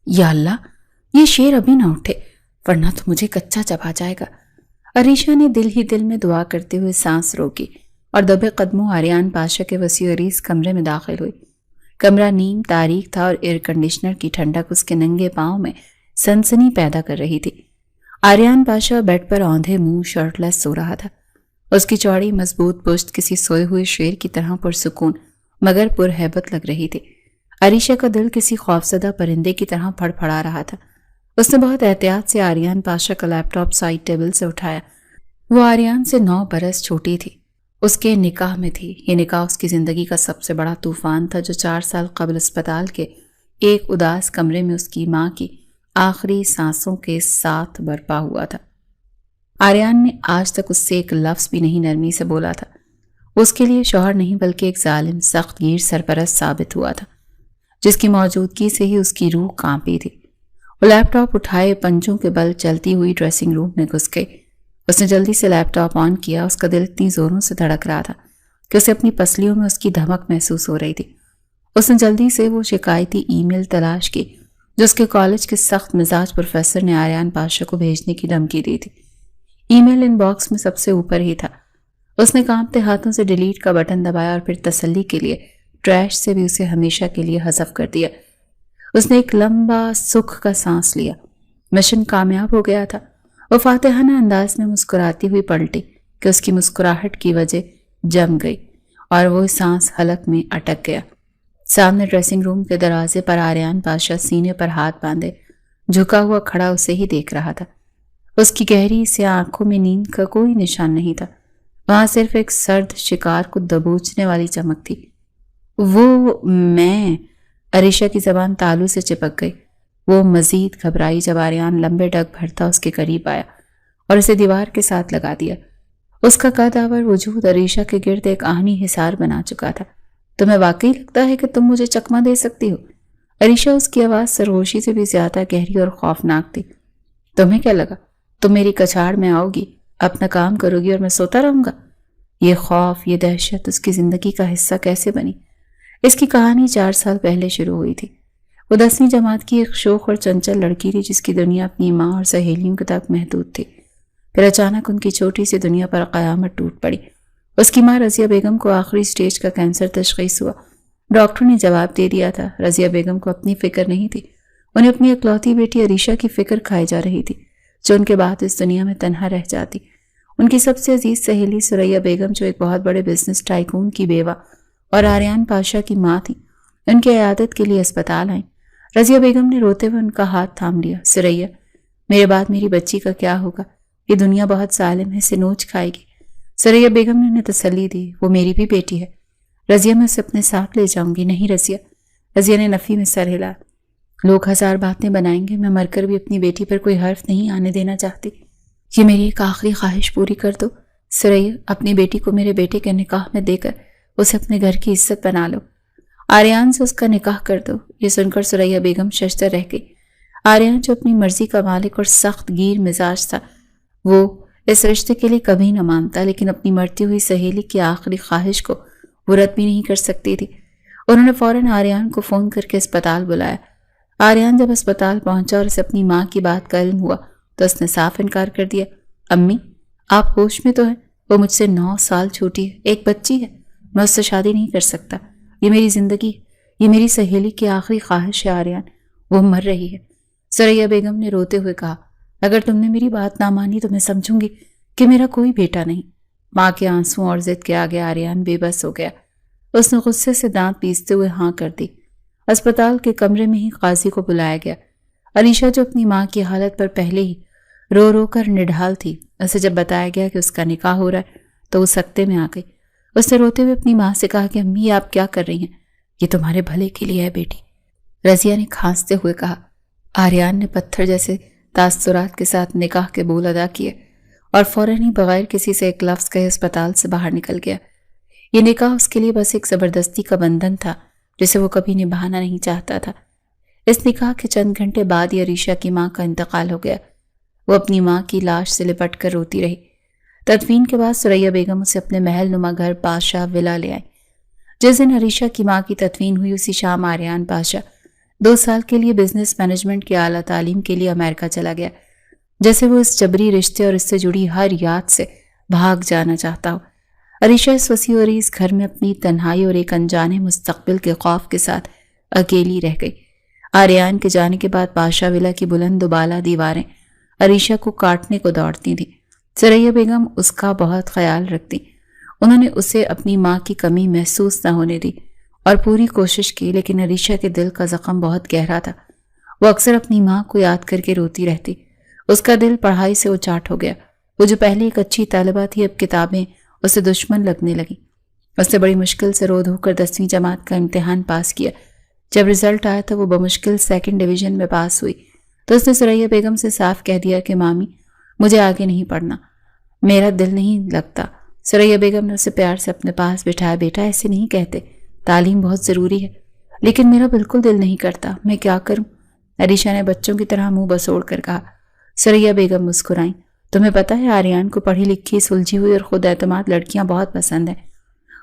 یا اللہ، یہ شیر ابھی نہ اٹھے ورنہ تو مجھے کچا چبا جائے گا۔ عریشہ نے دل ہی دل میں دعا کرتے ہوئے سانس روکی اور دبے قدموں آریان پاشا کے وسیع عریض کمرے میں داخل ہوئی۔ کمرہ نیم تاریک تھا اور ایئر کنڈیشنر کی ٹھنڈک اس کے ننگے پاؤں میں سنسنی پیدا کر رہی تھی۔ آریان پاشا بیڈ پر اوندھے منہ شرٹ لیس سو رہا تھا۔ اس کی چوڑی مضبوط پشت کسی سوئے ہوئے شیر کی طرح پرسکون مگر پرہیبت لگ رہی تھی۔ عریشہ کا دل کسی خوفزدہ پرندے کی طرح پھڑ پھڑا رہا تھا۔ اس نے بہت احتیاط سے آریان پاشا کا لیپ ٹاپ سائڈ ٹیبل سے اٹھایا۔ وہ آریان سے 9 برس چھوٹی تھی۔ اس کے نکاح میں تھی۔ یہ نکاح اس کی زندگی کا سب سے بڑا طوفان تھا جو 4 سال قبل اسپتال کے ایک اداس کمرے میں اس کی ماں کی آخری سانسوں کے ساتھ برپا ہوا تھا۔ آریان نے آج تک اس سے ایک لفظ بھی نہیں نرمی سے بولا تھا۔ اس کے لیے شوہر نہیں بلکہ ایک ظالم سخت گیر سرپرست ثابت ہوا تھا جس کی موجودگی سے ہی اس کی روح کانپی تھی۔ وہ لیپ ٹاپ اٹھائے پنجوں کے بل چلتی ہوئی ڈریسنگ روم میں گھس گئی۔ اس نے جلدی سے لیپ ٹاپ آن کیا۔ اس کا دل اتنی زوروں سے دھڑک رہا تھا کہ اسے اپنی پسلیوں میں اس کی دھمک محسوس ہو رہی تھی۔ اس نے جلدی سے وہ شکایتی ای میل تلاش کی جو اس کے کالج کے سخت مزاج پروفیسر نے آریان پاشا کو بھیجنے کی دھمکی دی تھی۔ ای میل ان باکس میں سب سے اوپر ہی تھا۔ اس نے کانپتے ہاتھوں سے ڈیلیٹ کا بٹن دبایا اور پھر تسلی کے لیے ٹریش سے بھی اسے ہمیشہ کے لیے حذف کر دیا۔ اس نے ایک لمبا سکھ کا سانس لیا۔ مشن کامیاب ہو گیا تھا۔ وہ فاتحانہ انداز میں مسکراتی ہوئی پلٹی کہ اس کی مسکراہٹ کی وجہ جم گئی اور وہ سانس حلق میں اٹک گیا۔ سامنے ڈریسنگ روم کے دروازے پر آریان پاشا سینے پر ہاتھ باندھے جھکا ہوا کھڑا اسے ہی دیکھ رہا تھا۔ اس کی گہری سیاہ آنکھوں میں نیند کا کوئی نشان نہیں تھا۔ وہاں صرف ایک سرد شکار کو دبوچنے والی چمک تھی۔ میں عریشہ کی زبان تالو سے چپک گئی۔ وہ مزید گھبرائی جب آریان لمبے ڈگ بھرتا اس کے قریب آیا اور اسے دیوار کے ساتھ لگا دیا۔ اس کا قد آور وجود عریشہ کے گرد ایک آہنی حصار بنا چکا تھا۔ تمہیں واقعی لگتا ہے کہ تم مجھے چکمہ دے سکتی ہو؟ عریشہ، اس کی آواز سرگوشی سے بھی زیادہ گہری اور خوفناک تھی۔ تمہیں کیا لگا تم میری کچھاڑ میں آؤ گی، اپنا کام کرو گی اور میں سوتا رہوں گا؟ یہ خوف، یہ دہشت اس کی زندگی کا حصہ کیسے بنی؟ اس کی کہانی 4 سال پہلے شروع ہوئی تھی۔ وہ 10ویں جماعت کی ایک شوخ اور چنچل لڑکی تھی جس کی دنیا اپنی ماں اور سہیلیوں کے تک محدود تھی۔ پھر اچانک ان کی چھوٹی سی دنیا پر قیامت ٹوٹ پڑی۔ اس کی ماں رضیہ بیگم کو آخری سٹیج کا کینسر تشخیص ہوا۔ ڈاکٹر نے جواب دے دیا تھا۔ رضیہ بیگم کو اپنی فکر نہیں تھی۔ انہیں اپنی اکلوتی بیٹی عریشہ کی فکر کھائی جا رہی تھی جو ان کے بعد اس دنیا میں تنہا رہ جاتی۔ ان کی سب سے عزیز سہیلی سریا بیگم جو ایک بہت بڑے بزنس ٹائکون کی بیوہ اور آریان پاشا کی ماں تھی، ان کی عیادت کے لیے اسپتال آئیں۔ رضیہ بیگم نے روتے ہوئے ان کا ہاتھ تھام لیا۔ سریا، میرے بعد میری بچی کا کیا ہوگا؟ یہ دنیا بہت ظالم ہے، اسے نوچ کھائے گی۔ سریا بیگم نے انہیں تسلی دی۔ وہ میری بھی بیٹی ہے رضیہ، میں اسے اپنے ساتھ لے جاؤں گی۔ نہیں رضیہ، رضیہ نے نفی میں سر ہلا۔ لوگ 1000 باتیں بنائیں گے، میں مر کر بھی اپنی بیٹی پر کوئی حرف نہیں آنے دینا چاہتی۔ یہ میری ایک آخری خواہش پوری کر دو سریا، اپنی بیٹی کو میرے بیٹے کے نکاح میں دے کر اسے اپنے گھر کی عزت بنا لو۔ آریان سے اس کا نکاح کر دو۔ یہ سن کر سریا بیگم ششدر رہ گئی۔ آریان جو اپنی مرضی کا مالک اور سخت گیر مزاج تھا، وہ اس رشتے کے لیے کبھی نہ مانتا، لیکن اپنی مرتی ہوئی سہیلی کی آخری خواہش کو وہ رد بھی نہیں کر سکتی تھی۔ انہوں نے فوراً آریان کو فون کر کے اسپتال بلایا۔ آریان جب اسپتال پہنچا اور اسے اپنی ماں کی بات کا علم ہوا تو اس نے صاف انکار کر دیا۔ امی، آپ ہوش میں تو ہیں؟ وہ مجھ سے 9 سال چھوٹی ہے، ایک بچی ہے، میں اس سے شادی نہیں کر سکتا۔ یہ میری زندگی، یہ میری سہیلی کی آخری خواہش ہے آریان، وہ مر رہی ہے۔ سریا بیگم نے روتے ہوئے کہا، اگر تم نے میری بات نہ مانی تو میں سمجھوں گی کہ میرا کوئی بیٹا نہیں۔ ماں کے آنسوں اور ضد کے آگے آریان بے بس ہو گیا۔ اس نے غصے سے دانت پیستے ہوئے ہاں کر دی۔ اسپتال کے کمرے میں ہی قاضی کو بلایا گیا۔ عریشہ جو اپنی ماں کی حالت پر پہلے ہی رو رو کر نڈھال تھی، اسے جب بتایا گیا کہ اس کا نکاح ہو رہا ہے تو وہ سکتے میں آ گئی۔ اس نے روتے ہوئے اپنی ماں سے کہا کہ امی، آپ کیا کر رہی ہیں؟ یہ تمہارے بھلے کے لیے ہے بیٹی۔ رضیہ نے کھانستے ہوئے کہا۔ آریان نے پتھر جیسے تاثرات کے ساتھ نکاح کے بول ادا کیے اور فوراً ہی بغیر کسی سے ایک لفظ کہے اسپتال سے باہر نکل گیا۔ یہ نکاح اس کے لیے بس ایک زبردستی کا بندھن تھا جسے وہ کبھی نبھانا نہیں چاہتا تھا۔ اس نکاح کے چند گھنٹے بعد ہی عریشہ کی ماں کا انتقال ہو گیا۔ وہ اپنی ماں کی لاش سے لپٹ کر روتی رہی۔ تدفین کے بعد سریا بیگم اسے اپنے محل نما گھر پاشا ولا لے آئی۔ جس دن عریشہ کی ماں کی تدفین ہوئی اسی شام آریان پاشا 2 سال کے لیے بزنس مینجمنٹ کی اعلیٰ تعلیم کے لیے امریکہ چلا گیا، جیسے وہ اس جبری رشتے اور اس سے جڑی ہر یاد سے بھاگ جانا چاہتا ہو۔ عریشہ اس وسیع و عریض گھر میں اپنی تنہائی اور ایک انجانے مستقبل کے خوف کے ساتھ اکیلی رہ گئی۔ آریان کے جانے کے بعد پاشا ولا کی بلند و بالا دیواریں عریشہ کو کاٹنے کو دوڑتی تھیں۔ ثریا بیگم اس کا بہت خیال رکھتی، انہوں نے اسے اپنی ماں کی کمی محسوس نہ ہونے دی اور پوری کوشش کی، لیکن عریشہ کے دل کا زخم بہت گہرا تھا۔ وہ اکثر اپنی ماں کو یاد کر کے روتی رہتی۔ اس کا دل پڑھائی سے اچاٹ ہو گیا۔ وہ جو پہلے ایک اچھی طالبہ تھی، اب کتابیں اسے دشمن لگنے لگیں۔ اس نے بڑی مشکل سے رو دھو کر 10ویں جماعت کا امتحان پاس کیا۔ جب رزلٹ آیا تو وہ بمشکل 2nd ڈویژن میں پاس ہوئی تو اس نے ثریا بیگم سے صاف کہہ دیا کہ مامی مجھے آگے نہیں پڑھنا، میرا دل نہیں لگتا۔ ثریا بیگم نے اسے پیار سے اپنے پاس بٹھایا۔ بیٹا ایسے نہیں کہتے، تعلیم بہت ضروری ہے، لیکن میرا بالکل دل نہیں کرتا، میں کیا کروں؟ عریشہ نے بچوں کی طرح منہ بسوڑ کر کہا۔ ثریا بیگم مسکرائیں۔ تمہیں پتہ ہے آریان کو پڑھی لکھی، سلجھی ہوئی اور خود اعتماد لڑکیاں بہت پسند ہیں۔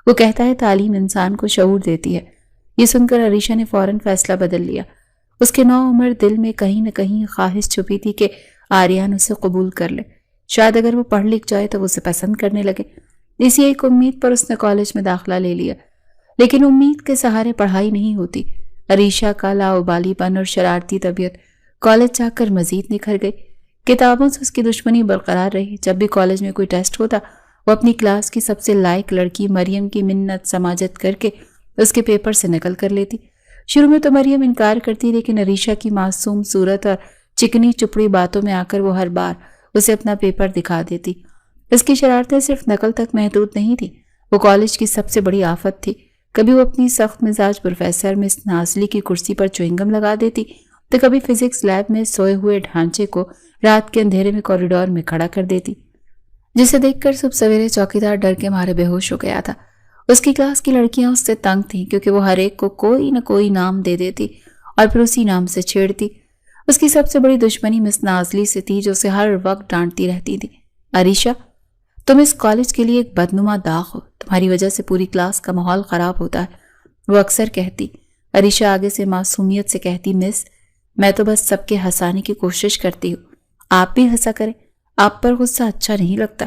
وہ کہتا ہے تعلیم انسان کو شعور دیتی ہے۔ یہ سن کر عریشہ نے فوراً فیصلہ بدل لیا۔ اس کے نوعمر دل میں کہیں نہ کہیں خواہش چھپی تھی کہ آریان اسے قبول کر لے، شاید اگر وہ پڑھ لکھ جائے تو وہ اسے پسند کرنے لگے۔ اسی ایک امید پر اس نے کالج میں داخلہ لے لیا، لیکن امید کے سہارے پڑھائی نہیں ہوتی۔ عریشہ کا لاابالی پن اور شرارتی طبیعت کالج جا کر مزید نکھر گئی۔ کتابوں سے اس کی دشمنی برقرار رہی۔ جب بھی کالج میں کوئی ٹیسٹ ہوتا، وہ اپنی کلاس کی سب سے لائق لڑکی مریم کی منت سماجت کر کے اس کے پیپر سے نقل کر لیتی۔ شروع میں تو مریم انکار کرتی، لیکن عریشہ کی معصوم صورت اور چکنی چپڑی باتوں میں آ کر وہ ہر بار اسے اپنا پیپر دکھا دیتی۔ اس کی شرارتیں صرف نقل تک محدود نہیں تھی، وہ کالج کی سب سے بڑی آفت تھی۔ کبھی وہ اپنی سخت مزاج پروفیسر مس نازلی کی کرسی پر چوئنگم لگا دیتی تو کبھی فزکس لیب میں سوئے ہوئے ڈھانچے کو رات کے اندھیرے میں کوریڈور میں کھڑا کر دیتی، جسے دیکھ کر صبح سویرے چوکیدار ڈر کے مارے بے ہوش ہو گیا تھا۔ اس کی کلاس کی لڑکیاں اس سے تنگ تھیں، کیونکہ وہ ہر ایک کو کوئی نہ کوئی نام دے دیتی اور پھر اسی نام سے چھیڑتی۔ اس کی سب سے بڑی دشمنی مس نازلی سے تھی، جو اسے ہر وقت ڈانٹتی رہتی تھی۔ عریشہ، تم اس کالج کے لیے ایک بدنما داغ ہو، تمہاری وجہ سے پوری کلاس کا ماحول خراب ہوتا ہے، وہ اکثر کہتی۔ عریشہ آگے سے معصومیت سے کہتی، مس میں تو بس سب کے ہنسانے کی کوشش کرتی ہوں، آپ بھی ہنسا کریں، آپ پر غصہ اچھا نہیں لگتا۔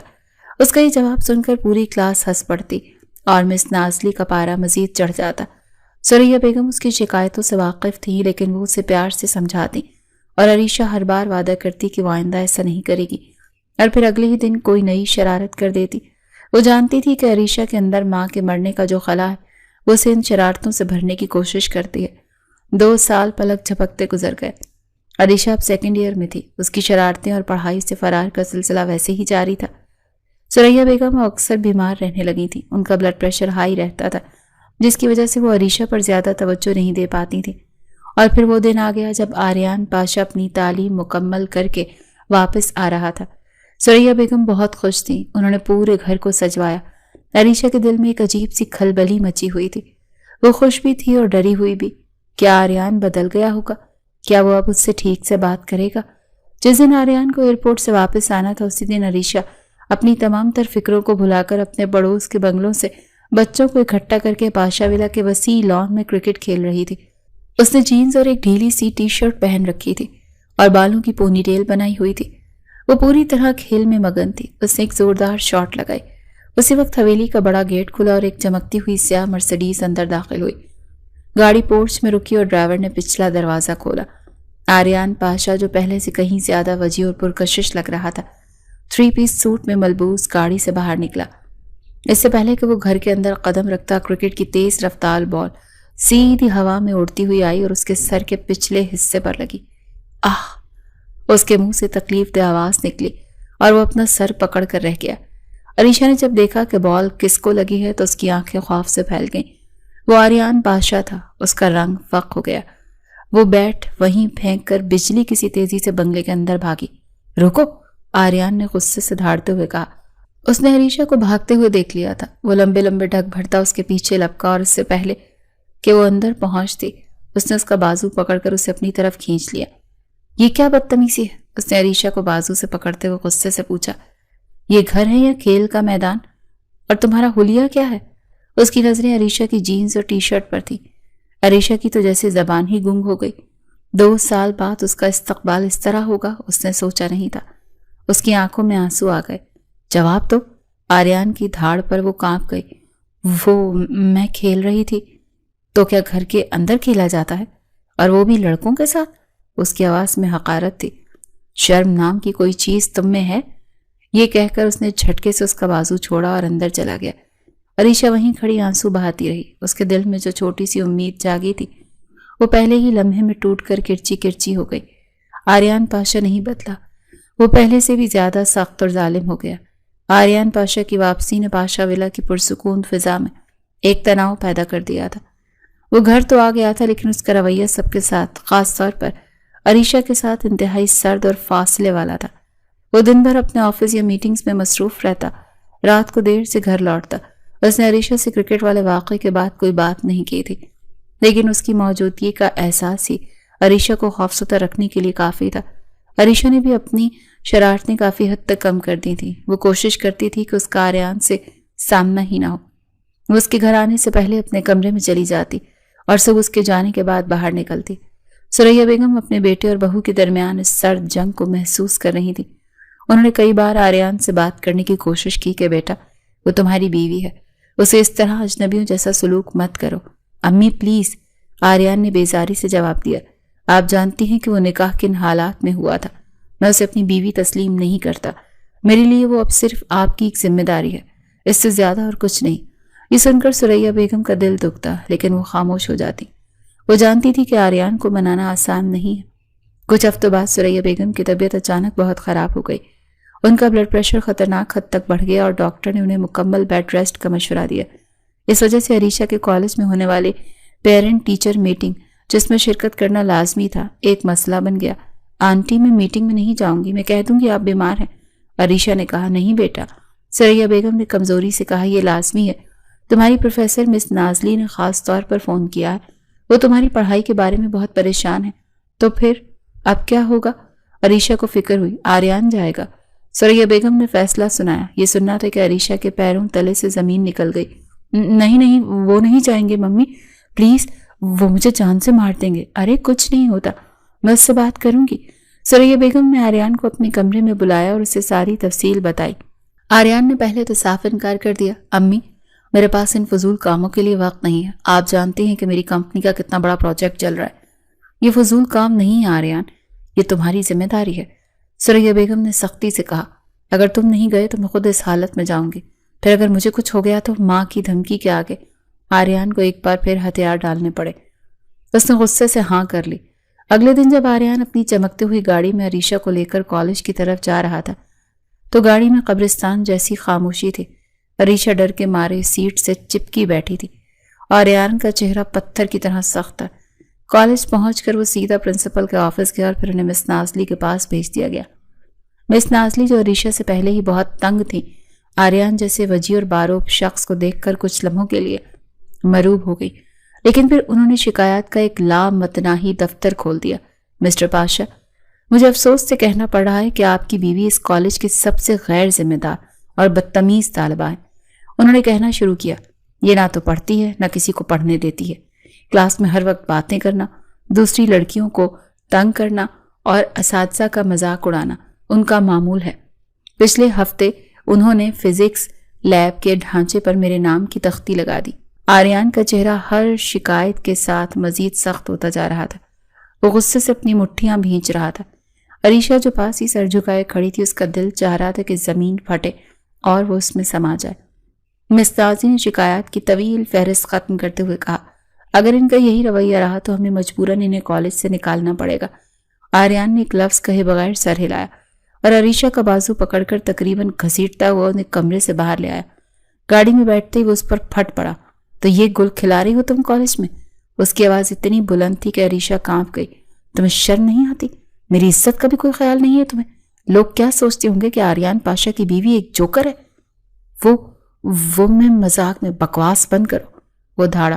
اس کا یہ جواب سن کر پوری کلاس ہنس پڑتی اور مس نازلی کا پارا مزید چڑھ جاتا۔ ثریا بیگم اس کی شکایتوں سے واقف تھی، لیکن وہ اسے پیار سے سمجھاتی اور عریشہ ہر بار وعدہ کرتی کہ وہ آئندہ ایسا نہیں کرے گی، اور پھر اگلے ہی دن کوئی نئی شرارت کر دیتی۔ وہ جانتی تھی کہ عریشہ کے اندر ماں کے مرنے کا جو خلا ہے، وہ اسے ان شرارتوں سے بھرنے کی کوشش کرتی ہے۔ 2 سال پلک جھپکتے گزر گئے۔ عریشہ اب 2nd ایئر میں تھی۔ اس کی شرارتیں اور پڑھائی سے فرار کا سلسلہ ویسے ہی جاری تھا۔ ثریا بیگم اکثر بیمار رہنے لگی تھی، ان کا بلڈ پریشر ہائی رہتا تھا، جس کی وجہ سے وہ عریشہ پر زیادہ توجہ نہیں دے پاتی تھی۔ اور پھر وہ دن آ گیا جب آریان پاشا اپنی تعلیم مکمل کر کے واپس آ رہا تھا۔ ثریا بیگم بہت خوش تھیں، انہوں نے پورے گھر کو سجوایا۔ عریشہ کے دل میں ایک عجیب سی کھلبلی مچی ہوئی تھی، وہ خوش بھی تھی اور ڈری ہوئی بھی۔ کیا آریان بدل گیا ہوگا؟ کیا وہ اب اس سے ٹھیک سے بات کرے گا؟ جس دن آریان کو ایئرپورٹ سے واپس آنا تھا، اسی دن عریشہ اپنی تمام تر فکروں کو بھلا کر اپنے پڑوس کے بنگلوں سے بچوں کو اکٹھا کر کے پاشا ولا کے وسیع لان میں کرکٹ کھیل رہی تھی۔ اس نے جینز اور ایک ڈھیلی سی ٹی شرٹ پہن رکھی تھی اور بالوں کی پونی ٹیل بنائی ہوئی تھی۔ وہ پوری طرح کھیل میں مگن تھی۔ اس نے ایک زوردار شاٹ لگائی۔ اسی وقت حویلی کا بڑا گیٹ کھلا اور ایک چمکتی ہوئی سیاہ مرسیڈیز اندر داخل ہوئی۔ گاڑی پورچ میں رکی اور ڈرائیور نے پچھلا دروازہ کھولا۔ آریان پاشا، جو پہلے سے کہیں زیادہ وجیح اور پرکشش لگ رہا تھا، 3 پیس سوٹ میں ملبوس گاڑی سے باہر نکلا۔ اس سے پہلے کہ وہ گھر کے اندر قدم رکھتا، کرکٹ کی تیز رفتار بال سیدھی ہوا میں اڑتی ہوئی آئی اور اس کے سر کے پچھلے حصے پر لگی۔ آہ! اس کے منہ سے تکلیف دہ آواز نکلی اور وہ اپنا سر پکڑ کر رہ گیا۔ عریشہ نے جب دیکھا کہ بال کس کو لگی ہے تو اس کی آنکھیں خوف سے پھیل گئیں۔ وہ آریان پاشا تھا۔ اس کا رنگ فق ہو گیا۔ وہ بیٹ وہیں پھینک کر بجلی کسی تیزی سے بنگلے کے اندر بھاگی۔ رکو! آریان نے غصے سے دھاڑتے ہوئے کہا۔ اس نے عریشہ کو بھاگتے ہوئے دیکھ لیا تھا۔ وہ لمبے لمبے ڈھک بھرتا اس کے پیچھے لپکا اور اس سے پہلے کہ وہ اندر پہنچتی، اس نے اس کا بازو پکڑ کر اسے اپنی طرف کھینچ لیا۔ یہ کیا بدتمیزی ہے؟ اس نے عریشہ کو بازو سے پکڑتے ہوئے غصے سے پوچھا۔ یہ گھر ہے یا کھیل کا میدان؟ اور تمہارا حلیہ کیا ہے؟ اس کی نظریں عریشہ کی جینز اور ٹی شرٹ پر تھی۔ عریشہ کی تو جیسے زبان ہی گنگ ہو گئی۔ 2 سال بعد اس کا استقبال اس طرح ہوگا اس نے سوچا نہیں تھا۔ اس کی آنکھوں میں آنسو آ گئے۔ جواب دو۔ آریان کی دھاڑ پر وہ کانپ گئی۔ وہ میں کھیل رہی تھی۔ تو کیا گھر کے اندر کھیلا جاتا ہے؟ اور وہ بھی لڑکوں کے ساتھ؟ اس کی آواز میں حقارت تھی۔ شرم نام کی کوئی چیز تم میں ہے؟ یہ کہہ کر اس نے جھٹکے سے اس کا بازو چھوڑا اور اندر چلا گیا۔ عریشہ وہیں کھڑی آنسو بہاتی رہی۔ اس کے دل میں جو چھوٹی سی امید جاگی تھی وہ پہلے ہی لمحے میں ٹوٹ کر کرچی کرچی ہو گئی۔ آریان پاشا نہیں بدلا، وہ پہلے سے بھی زیادہ سخت اور ظالم ہو گیا۔ آریان پاشا کی واپسی نے پاشا ولا کی پرسکون فضا میں ایک تناؤ پیدا کر دیا تھا۔ وہ گھر تو آ گیا تھا لیکن اس کا رویہ سب کے ساتھ، خاص طور پر عریشہ کے ساتھ انتہائی سرد اور فاصلے والا تھا۔ وہ دن بھر اپنے آفس یا میٹنگز میں مصروف رہتا، رات کو دیر سے گھر لوٹتا۔ اس نے عریشہ سے کرکٹ والے واقعے کے بعد کوئی بات نہیں کی تھی، لیکن اس کی موجودگی کا احساس ہی عریشہ کو خوفزدہ رکھنے کے لیے کافی تھا۔ عریشہ نے بھی اپنی شرارتیں کافی حد تک کم کر دی تھیں۔ وہ کوشش کرتی تھی کہ اس کا آریان سے سامنا ہی نہ ہو۔ وہ اس کے گھر آنے سے پہلے اپنے کمرے میں چلی جاتی اور سب اس کے جانے کے بعد باہر نکلتی۔ ثریا بیگم اپنے بیٹے اور بہو کے درمیان اس سرد جنگ کو محسوس کر رہی تھی۔ انہوں نے کئی بار آریان سے بات کرنے کی کوشش کی کہ بیٹا، وہ تمہاری بیوی ہے، اسے اس طرح اجنبیوں جیسا سلوک مت کرو۔ امی پلیز، آریان نے بیزاری سے جواب دیا۔ آپ جانتی ہیں کہ وہ نکاح کن حالات میں ہوا تھا۔ میں اسے اپنی بیوی تسلیم نہیں کرتا۔ میرے لیے وہ اب صرف آپ کی ایک ذمہ داری ہے، اس سے زیادہ اور کچھ نہیں۔ یہ سن کر ثریا بیگم کا دل دکھتا لیکن وہ خاموش ہو جاتی۔ وہ جانتی تھی کہ آریان کو منانا آسان نہیں ہے۔ کچھ ہفتوں بعد ثریا بیگم کی طبیعت اچانک بہت خراب ہو گئی۔ ان کا بلڈ پریشر خطرناک حد تک بڑھ گیا اور ڈاکٹر نے انہیں مکمل بیڈ ریسٹ کا مشورہ دیا۔ اس وجہ سے عریشہ کے کالج میں ہونے والے پیرنٹ ٹیچر میٹنگ، جس میں شرکت کرنا لازمی تھا، ایک مسئلہ بن گیا۔ آنٹی، میں میٹنگ میں نہیں جاؤں گی، میں کہہ دوں گی آپ بیمار ہیں۔ عریشہ نے کہا، نہیں بیٹا۔ ثریا بیگم نے کمزوری سے کہا، یہ لازمی ہے۔ تمہاری پروفیسر مس نازلی نے خاص طور پر فون کیا ہے، وہ تمہاری پڑھائی کے بارے میں بہت پریشان ہے۔ تو پھر اب کیا ہوگا؟ عریشہ کو فکر ہوئی۔ آریان جائے گا۔ ثریا بیگم نے فیصلہ سنایا۔ یہ سننا تھا کہ عریشہ کے پیروں تلے سے زمین نکل گئی۔ نہیں، وہ نہیں جائیں گے ممی، پلیز، وہ مجھے جان سے مار دیں گے۔ ارے کچھ نہیں ہوتا، میں اس سے بات کروں گی۔ ثریا بیگم نے آریان کو اپنے کمرے میں بلایا اور اسے ساری تفصیل بتائی۔ آریان نے پہلے تو صاف انکار کر دیا۔ امی، میرے پاس ان فضول کاموں کے لیے وقت نہیں ہے۔ آپ جانتے ہیں کہ میری کمپنی کا کتنا بڑا پروجیکٹ چل رہا ہے۔ یہ فضول کام نہیں ہے آریان، یہ تمہاری ذمہ داری ہے۔ ثریا بیگم نے سختی سے کہا، اگر تم نہیں گئے تو میں خود اس حالت میں جاؤں گی، پھر اگر مجھے کچھ ہو گیا تو ماں کی دھمکی کے آگے آریان کو ایک بار پھر ہتھیار ڈالنے پڑے۔ اس نے غصے سے ہاں کر لی۔ اگلے دن جب آریان اپنی چمکتے ہوئی گاڑی میں عریشہ کو لے کر کالج کی طرف جا رہا تھا تو گاڑی میں قبرستان جیسی خاموشی تھی۔ عریشہ ڈر کے مارے سیٹ سے چپکی بیٹھی تھی۔ آریان کا چہرہ پتھر کی طرح سخت تھا۔ کالج پہنچ کر وہ سیدھا پرنسپل کے آفس گیا اور پھر انہیں مس نازلی کے پاس بھیج دیا گیا۔ مس نازلی، جو عریشہ سے پہلے ہی بہت تنگ تھی، آریان جیسے وجیح اور باروب شخص کو دیکھ کر کچھ لمحوں کے لیے مروب ہو گئی، لیکن پھر انہوں نے شکایات کا ایک لامتناہی دفتر کھول دیا۔ مسٹر پاشا، مجھے افسوس سے کہنا پڑ رہا ہے کہ آپ کی بیوی اس کالج کی سب سے غیر ذمہ دار اور بدتمیز طالبہ ہے۔ انہوں نے کہنا شروع کیا، یہ نہ تو پڑھتی ہے نہ کسی کو پڑھنے دیتی ہے۔ کلاس میں ہر وقت باتیں کرنا، دوسری لڑکیوں کو تنگ کرنا اور اساتذہ کا مذاق اڑانا ان کا معمول ہے۔ پچھلے ہفتے انہوں نے فزکس لیب کے ڈھانچے پر میرے نام کی تختی لگا دی۔ آریان کا چہرہ ہر شکایت کے ساتھ مزید سخت ہوتا جا رہا تھا۔ وہ غصے سے اپنی مٹھیاں بھینچ رہا تھا۔ عریشہ جو پاس ہی سر جھکائے کھڑی تھی، اس کا دل چاہ رہا تھا کہ زمین پھٹے اور وہ اس میں سما جائے۔ مس نازلی نے شکایات کی طویل فہرست ختم کرتے ہوئے کہا، اگر ان کا یہی رویہ رہا تو ہمیں مجبوراً انہیں کالج سے نکالنا پڑے گا۔ آریان نے ایک لفظ کہے بغیر سر ہلایا اور عریشہ کا بازو پکڑ کر تقریباً گھسیٹتا ہوا انہیں کمرے سے باہر لے آیا۔ گاڑی میں بیٹھتے ہی وہ اس پر پھٹ پڑا۔ تو یہ گل کھلا رہی ہو تم کالج میں؟ اس کی آواز اتنی بلند تھی کہ عریشہ کانپ گئی۔ تمہیں شرم نہیں آتی؟ میری عزت کا بھی کوئی خیال نہیں ہے تمہیں؟ لوگ کیا سوچتے ہوں گے کہ آریان پاشا کی بیوی ایک جوکر ہے؟ وہ میں مذاق میں، بکواس بند کرو۔ وہ دھاڑا،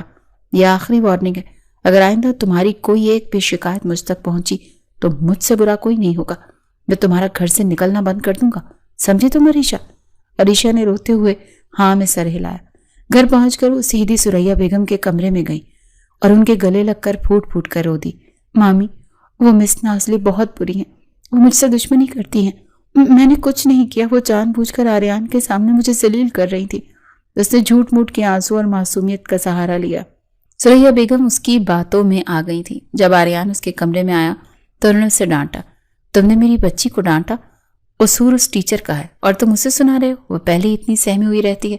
یہ آخری وارننگ ہے، اگر آئندہ تمہاری کوئی ایک بھی شکایت مجھ تک پہنچی تو مجھ سے برا کوئی نہیں ہوگا۔ میں تمہارا گھر سے نکلنا بند کر دوں گا، سمجھے تم عریشہ؟ عریشہ نے روتے ہوئے ہاں میں سر ہلایا۔ گھر پہنچ کر وہ سیدھی ثریا بیگم کے کمرے میں گئی اور ان کے گلے لگ کر پھوٹ پھوٹ کر رو دی۔ مامی، وہ مس نازلی بہت بری ہیں، وہ مجھ سے دشمنی کرتی ہیں، میں نے کچھ نہیں کیا، وہ جان بوجھ کر آریان کے سامنے مجھے ذلیل کر رہی تھی۔ اس نے جھوٹ موٹ کے آنسو اور معصومیت کا سہارا لیا۔ ثریا بیگم اس کی باتوں میں آ گئی تھی۔ جب آریان اس کے کمرے میں آیا تو انہوں نے اسے ڈانٹا۔ تم نے میری بچی کو ڈانٹا؟ قصور اس ٹیچر کا ہے اور تم اسے سنا رہے ہو؟ وہ پہلے ہی اتنی سہمی ہوئی رہتی ہے۔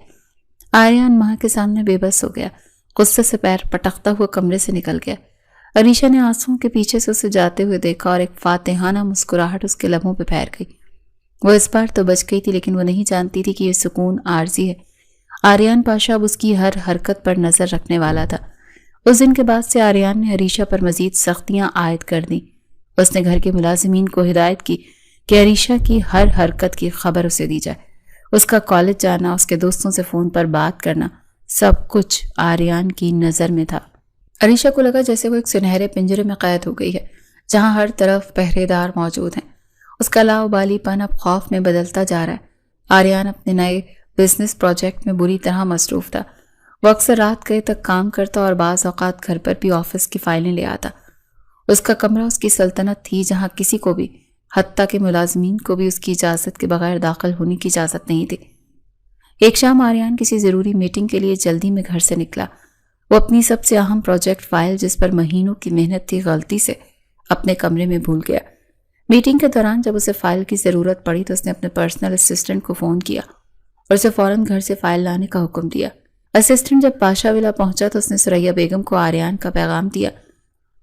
آریان ماں کے سامنے بے بس ہو گیا، غصے سے پیر پٹکتا ہوا کمرے سے نکل گیا۔ عریشہ نے آنسوؤں کے پیچھے سے اسے جاتے ہوئے دیکھا اور ایک فاتحانہ مسکراہٹ اس کے لبوں پہ پھیر گئی۔ وہ اس بار تو بچ گئی تھی، لیکن وہ نہیں جانتی تھی کہ یہ سکون عارضی ہے۔ آریان پاشا اب اس کی ہر حرکت پر نظر رکھنے والا تھا۔ اس دن کے بعد سے آریان نے عریشہ پر مزید سختیاں عائد کر دیں۔ اس نے گھر کے ملازمین کو ہدایت کی کہ عریشہ کی ہر حرکت کی خبر اسے دی جائے۔ اس کا کالج جانا، اس کے دوستوں سے فون پر بات کرنا، سب کچھ آریان کی نظر میں تھا۔ عریشہ کو لگا جیسے وہ ایک سنہرے پنجرے میں قید ہو گئی ہے، جہاں ہر طرف پہرے دار موجود ہیں۔ اس کا لاؤبالی پن اب خوف میں بدلتا جا رہا ہے۔ آریان اپنے نئے بزنس پروجیکٹ میں بری طرح مصروف تھا۔ وہ اکثر رات گئے تک کام کرتا اور بعض اوقات گھر پر بھی آفس کی فائلیں لے آتا۔ اس کا کمرہ اس کی سلطنت تھی، جہاں کسی کو بھی، حتیٰ کہ ملازمین کو بھی اس کی اجازت کے بغیر داخل ہونے کی اجازت نہیں تھی۔ ایک شام آریان کسی ضروری میٹنگ کے لیے جلدی میں گھر سے نکلا۔ وہ اپنی سب سے اہم پروجیکٹ فائل، جس پر مہینوں کی محنت تھی، غلطی سے اپنے کمرے میں بھول گیا۔ میٹنگ کے دوران جب اسے فائل کی ضرورت پڑی تو اس نے اپنے پرسنل اسسٹنٹ کو فون کیا اور اسے فوراً گھر سے فائل لانے کا حکم دیا۔ اسسٹنٹ جب پاشا ولا پہنچا تو اس نے ثریا بیگم کو آریان کا پیغام دیا۔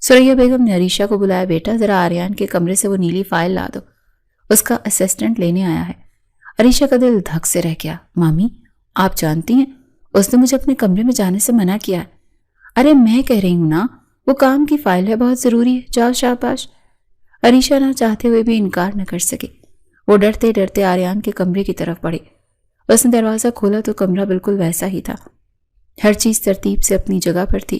ثریا بیگم نے عریشہ کو بلایا، بیٹا ذرا آریان کے کمرے سے وہ نیلی فائل لا دو، اس کا اسسٹنٹ لینے آیا ہے۔ عریشہ کا دل دھک سے رہ گیا۔ مامی، آپ جانتی ہیں اس نے مجھے اپنے کمرے میں جانے سے منع کیا ہے۔ ارے میں کہہ رہی ہوں نا، وہ کام کی فائل ہے، بہت ضروری ہے، جاؤ شاباش۔ عریشہ نہ چاہتے ہوئے بھی انکار نہ کر سکے۔ وہ ڈرتے ڈرتے آریان کے کمرے کی طرف بڑھی۔ اس نے دروازہ کھولا تو کمرہ بالکل ویسا ہی تھا۔ ہر چیز ترتیب سے اپنی جگہ پر تھی۔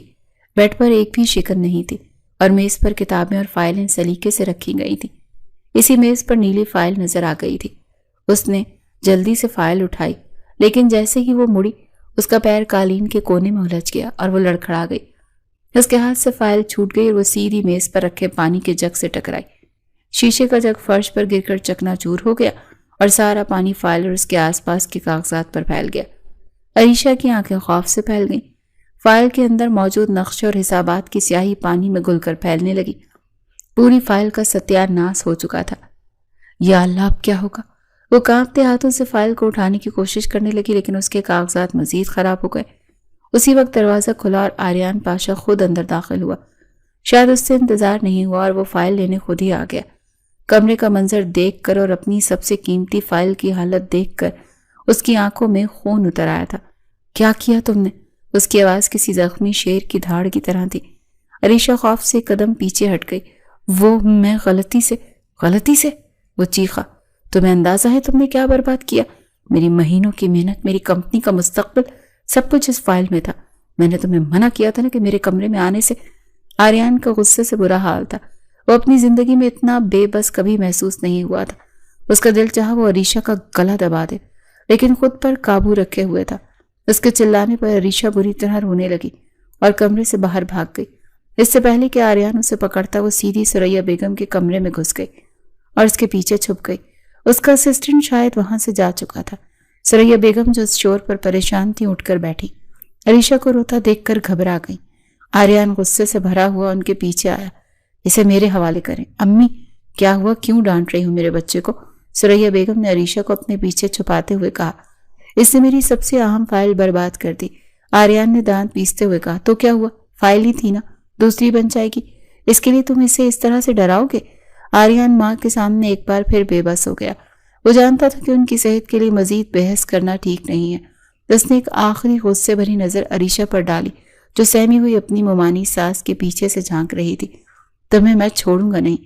بیڈ پر ایک بھی شکن نہیں تھی اور میز پر کتابیں اور فائلیں سلیقے سے رکھی گئی تھیں۔ اسی میز پر نیلی فائل نظر آ گئی تھی۔ اس نے جلدی سے فائل اٹھائی، لیکن جیسے ہی وہ مڑی، اس کا پیر قالین کے کونے میں الجھ گیا اور وہ لڑکھڑا گئی۔ اس کے ہاتھ سے فائل چھوٹ گئی اور وہ سیدھی میز پر رکھے پانی کے جگ سے ٹکرائی۔ شیشے کا جگ فرش پر گر کر چکنا چور ہو گیا اور سارا پانی فائل اور اس کے آس پاس کے کاغذات پر پھیل گیا۔ عریشہ کی آنکھیں خوف سے پھیل گئیں۔ فائل کے اندر موجود نقشے اور حسابات کی سیاہی پانی میں گل کر پھیلنے لگی۔ پوری فائل کا ستیہ ناس ہو چکا تھا۔ یا اللہ، اب کیا ہوگا؟ وہ کانپتے ہاتھوں سے فائل کو اٹھانے کی کوشش کرنے لگی، لیکن اس کے کاغذات مزید خراب ہو گئے۔ اسی وقت دروازہ کھلا اور آریان پاشا خود اندر داخل ہوا۔ شاید اس سے انتظار نہیں ہوا اور وہ فائل لینے خود ہی آ گیا۔ کمرے کا منظر دیکھ کر اور اپنی سب سے قیمتی فائل کی حالت دیکھ کر اس کی آنکھوں میں خون اتر آیا تھا۔ کیا کیا تم نے؟ اس کی آواز کسی زخمی شیر کی دھاڑ کی طرح تھی۔ عریشہ خوف سے قدم پیچھے ہٹ گئی۔ وہ میں غلطی سے وہ چیخا۔ تمہیں اندازہ ہے تم نے کیا برباد کیا؟ میری مہینوں کی محنت، میری کمپنی کا مستقبل، سب کچھ اس فائل میں تھا۔ میں نے تمہیں منع کیا تھا نا کہ میرے کمرے میں آنے سے۔ آریان کا غصے سے برا حال تھا۔ وہ اپنی زندگی میں اتنا بے بس کبھی محسوس نہیں ہوا تھا۔ اس کا دل چاہا وہ عریشہ کا گلا دبا دے، لیکن خود پر قابو رکھے ہوئے تھا۔ اس کے چلانے پر عریشہ بری طرح رونے لگی اور کمرے سے باہر بھاگ گئی۔ اس سے پہلے کہ آریان اسے پکڑتا، وہ سیدھی ثریا بیگم کے کمرے میں گھس گئی اور اس کے پیچھے چھپ گئی۔ اس کا اسسٹنٹ شاید وہاں سے جا چکا تھا۔ ثریا بیگم جو اس شور پر پریشان تھی، اٹھ کر بیٹھی۔ عریشہ کو روتا دیکھ کر گھبرا گئی۔ آریان غصے سے بھرا ہوا ان کے پیچھے آیا۔ اسے میرے حوالے کریں۔ امی، کیا ہوا؟ کیوں ڈانٹ رہی ہوں میرے بچے کو؟ ثریا بیگم نے عریشہ کو اپنے پیچھے چھپاتے ہوئے کہا۔ اس نے میری سب سے اہم فائل برباد کر دی۔ آریان نے دانت پیستے ہوئے کہا۔ تو کیا ہوا؟ فائل ہی تھی نا، دوسری بن جائے گی۔ اس کے لیے تم اسے اس طرح سے ڈراؤ گے؟ آریان ماں کے سامنے ایک بار پھر بے بس ہو گیا۔ وہ جانتا تھا کہ ان کی صحت کے لیے مزید بحث کرنا ٹھیک نہیں ہے۔ اس نے ایک آخری غصے بھری نظر عریشہ پر ڈالی، جو سہمی ہوئی اپنی ممانی ساس کے پیچھے سے جھانک رہی تھی۔ تمہیں میں چھوڑوں گا نہیں،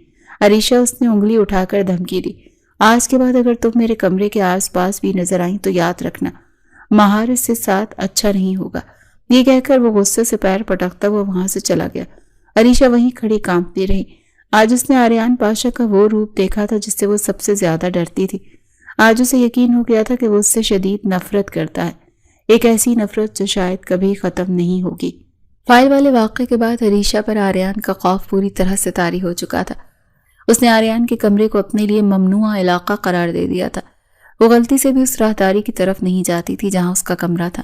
عریشہ، اس نے انگلی اٹھا کر دھمکی دی۔ آج کے بعد اگر تم میرے کمرے کے آس پاس بھی نظر آئیں تو یاد رکھنا، مہارت سے ساتھ اچھا نہیں ہوگا۔ یہ کہہ کر وہ غصے سے پیر پٹکتا ہوا وہاں سے چلا گیا۔ عریشہ وہیں کھڑی کانپتی رہی۔ آج اس نے آریان پاشا کا وہ روپ دیکھا تھا جس سے وہ سب سے زیادہ ڈرتی تھی۔ آج اسے یقین ہو گیا تھا کہ وہ اس سے شدید نفرت کرتا ہے، ایک ایسی نفرت جو شاید کبھی ختم نہیں ہوگی۔ فائل والے واقعے کے بعد عریشہ پر آریان کا خوف پوری طرح سے طاری ہو چکا تھا۔ اس نے آریان کے کمرے کو اپنے لیے ممنوعہ علاقہ قرار دے دیا تھا۔ وہ غلطی سے بھی اس راہداری کی طرف نہیں جاتی تھی جہاں اس کا کمرہ تھا۔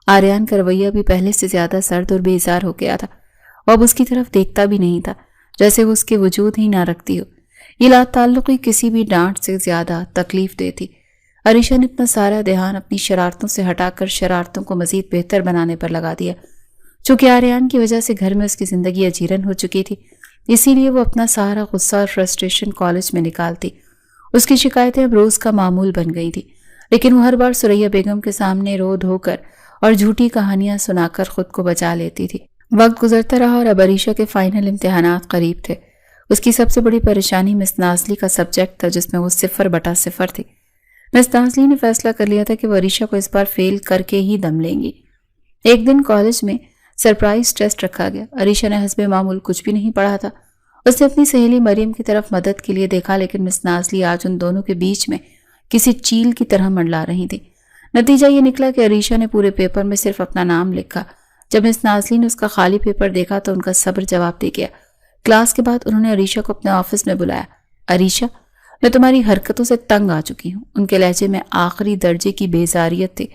آریان کا رویہ بھی پہلے سے زیادہ سرد اور بیزار ہو گیا تھا۔ وہ اب اس کی طرف دیکھتا بھی نہیں تھا، جیسے وہ اس کے وجود ہی نہ رکھتی ہو۔ یہ لا تعلقی کسی بھی ڈانٹ سے زیادہ تکلیف دہ تھی۔ عریشہ نے اپنا سارا دھیان اپنی شرارتوں سے ہٹا کر شرارتوں کو مزید بہتر بنانے پر لگا دیا۔ چونکہ آریان کی وجہ سے گھر میں اس کی زندگی اجیرن ہو چکی تھی، اسی لیے وہ اپنا سارا غصہ اور فرسٹریشن کالج میں نکالتی۔ اس کی شکایتیں اب روز کا معمول بن گئی تھی، لیکن وہ ہر بار سریا بیگم کے سامنے رو دھو کر اور جھوٹی کہانیاں سنا کر خود کو بچا لیتی تھی۔ وقت گزرتا رہا اور اب عریشہ کے فائنل امتحانات قریب تھے۔ اس کی سب سے بڑی پریشانی مس نازلی کا سبجیکٹ تھا، جس میں وہ 0/0 تھی۔ مس نازلی نے فیصلہ کر لیا تھا کہ وہ عریشہ کو اس بار فیل کر کے ہی دم لیں گی۔ ایک دن کالج میں سرپرائز ٹیسٹ رکھا گیا۔ عریشہ نے حسب معمول کچھ بھی نہیں پڑھا تھا۔ اس نے اپنی سہیلی مریم کی طرف مدد کے لیے دیکھا، لیکن مس نازلی آج ان دونوں کے بیچ میں کسی چیل کی طرح منڈلا رہی تھی۔ نتیجہ یہ نکلا کہ عریشہ نے پورے پیپر میں صرف اپنا نام لکھا۔ جب مس نازلی نے اس کا خالی پیپر دیکھا تو ان کا صبر جواب دے گیا۔ کلاس کے بعد انہوں نے عریشہ کو اپنے آفس میں بلایا۔ عریشہ، میں تمہاری حرکتوں سے تنگ آ چکی ہوں۔ ان کے لہجے میں آخری درجے کی بیزاریت تھی۔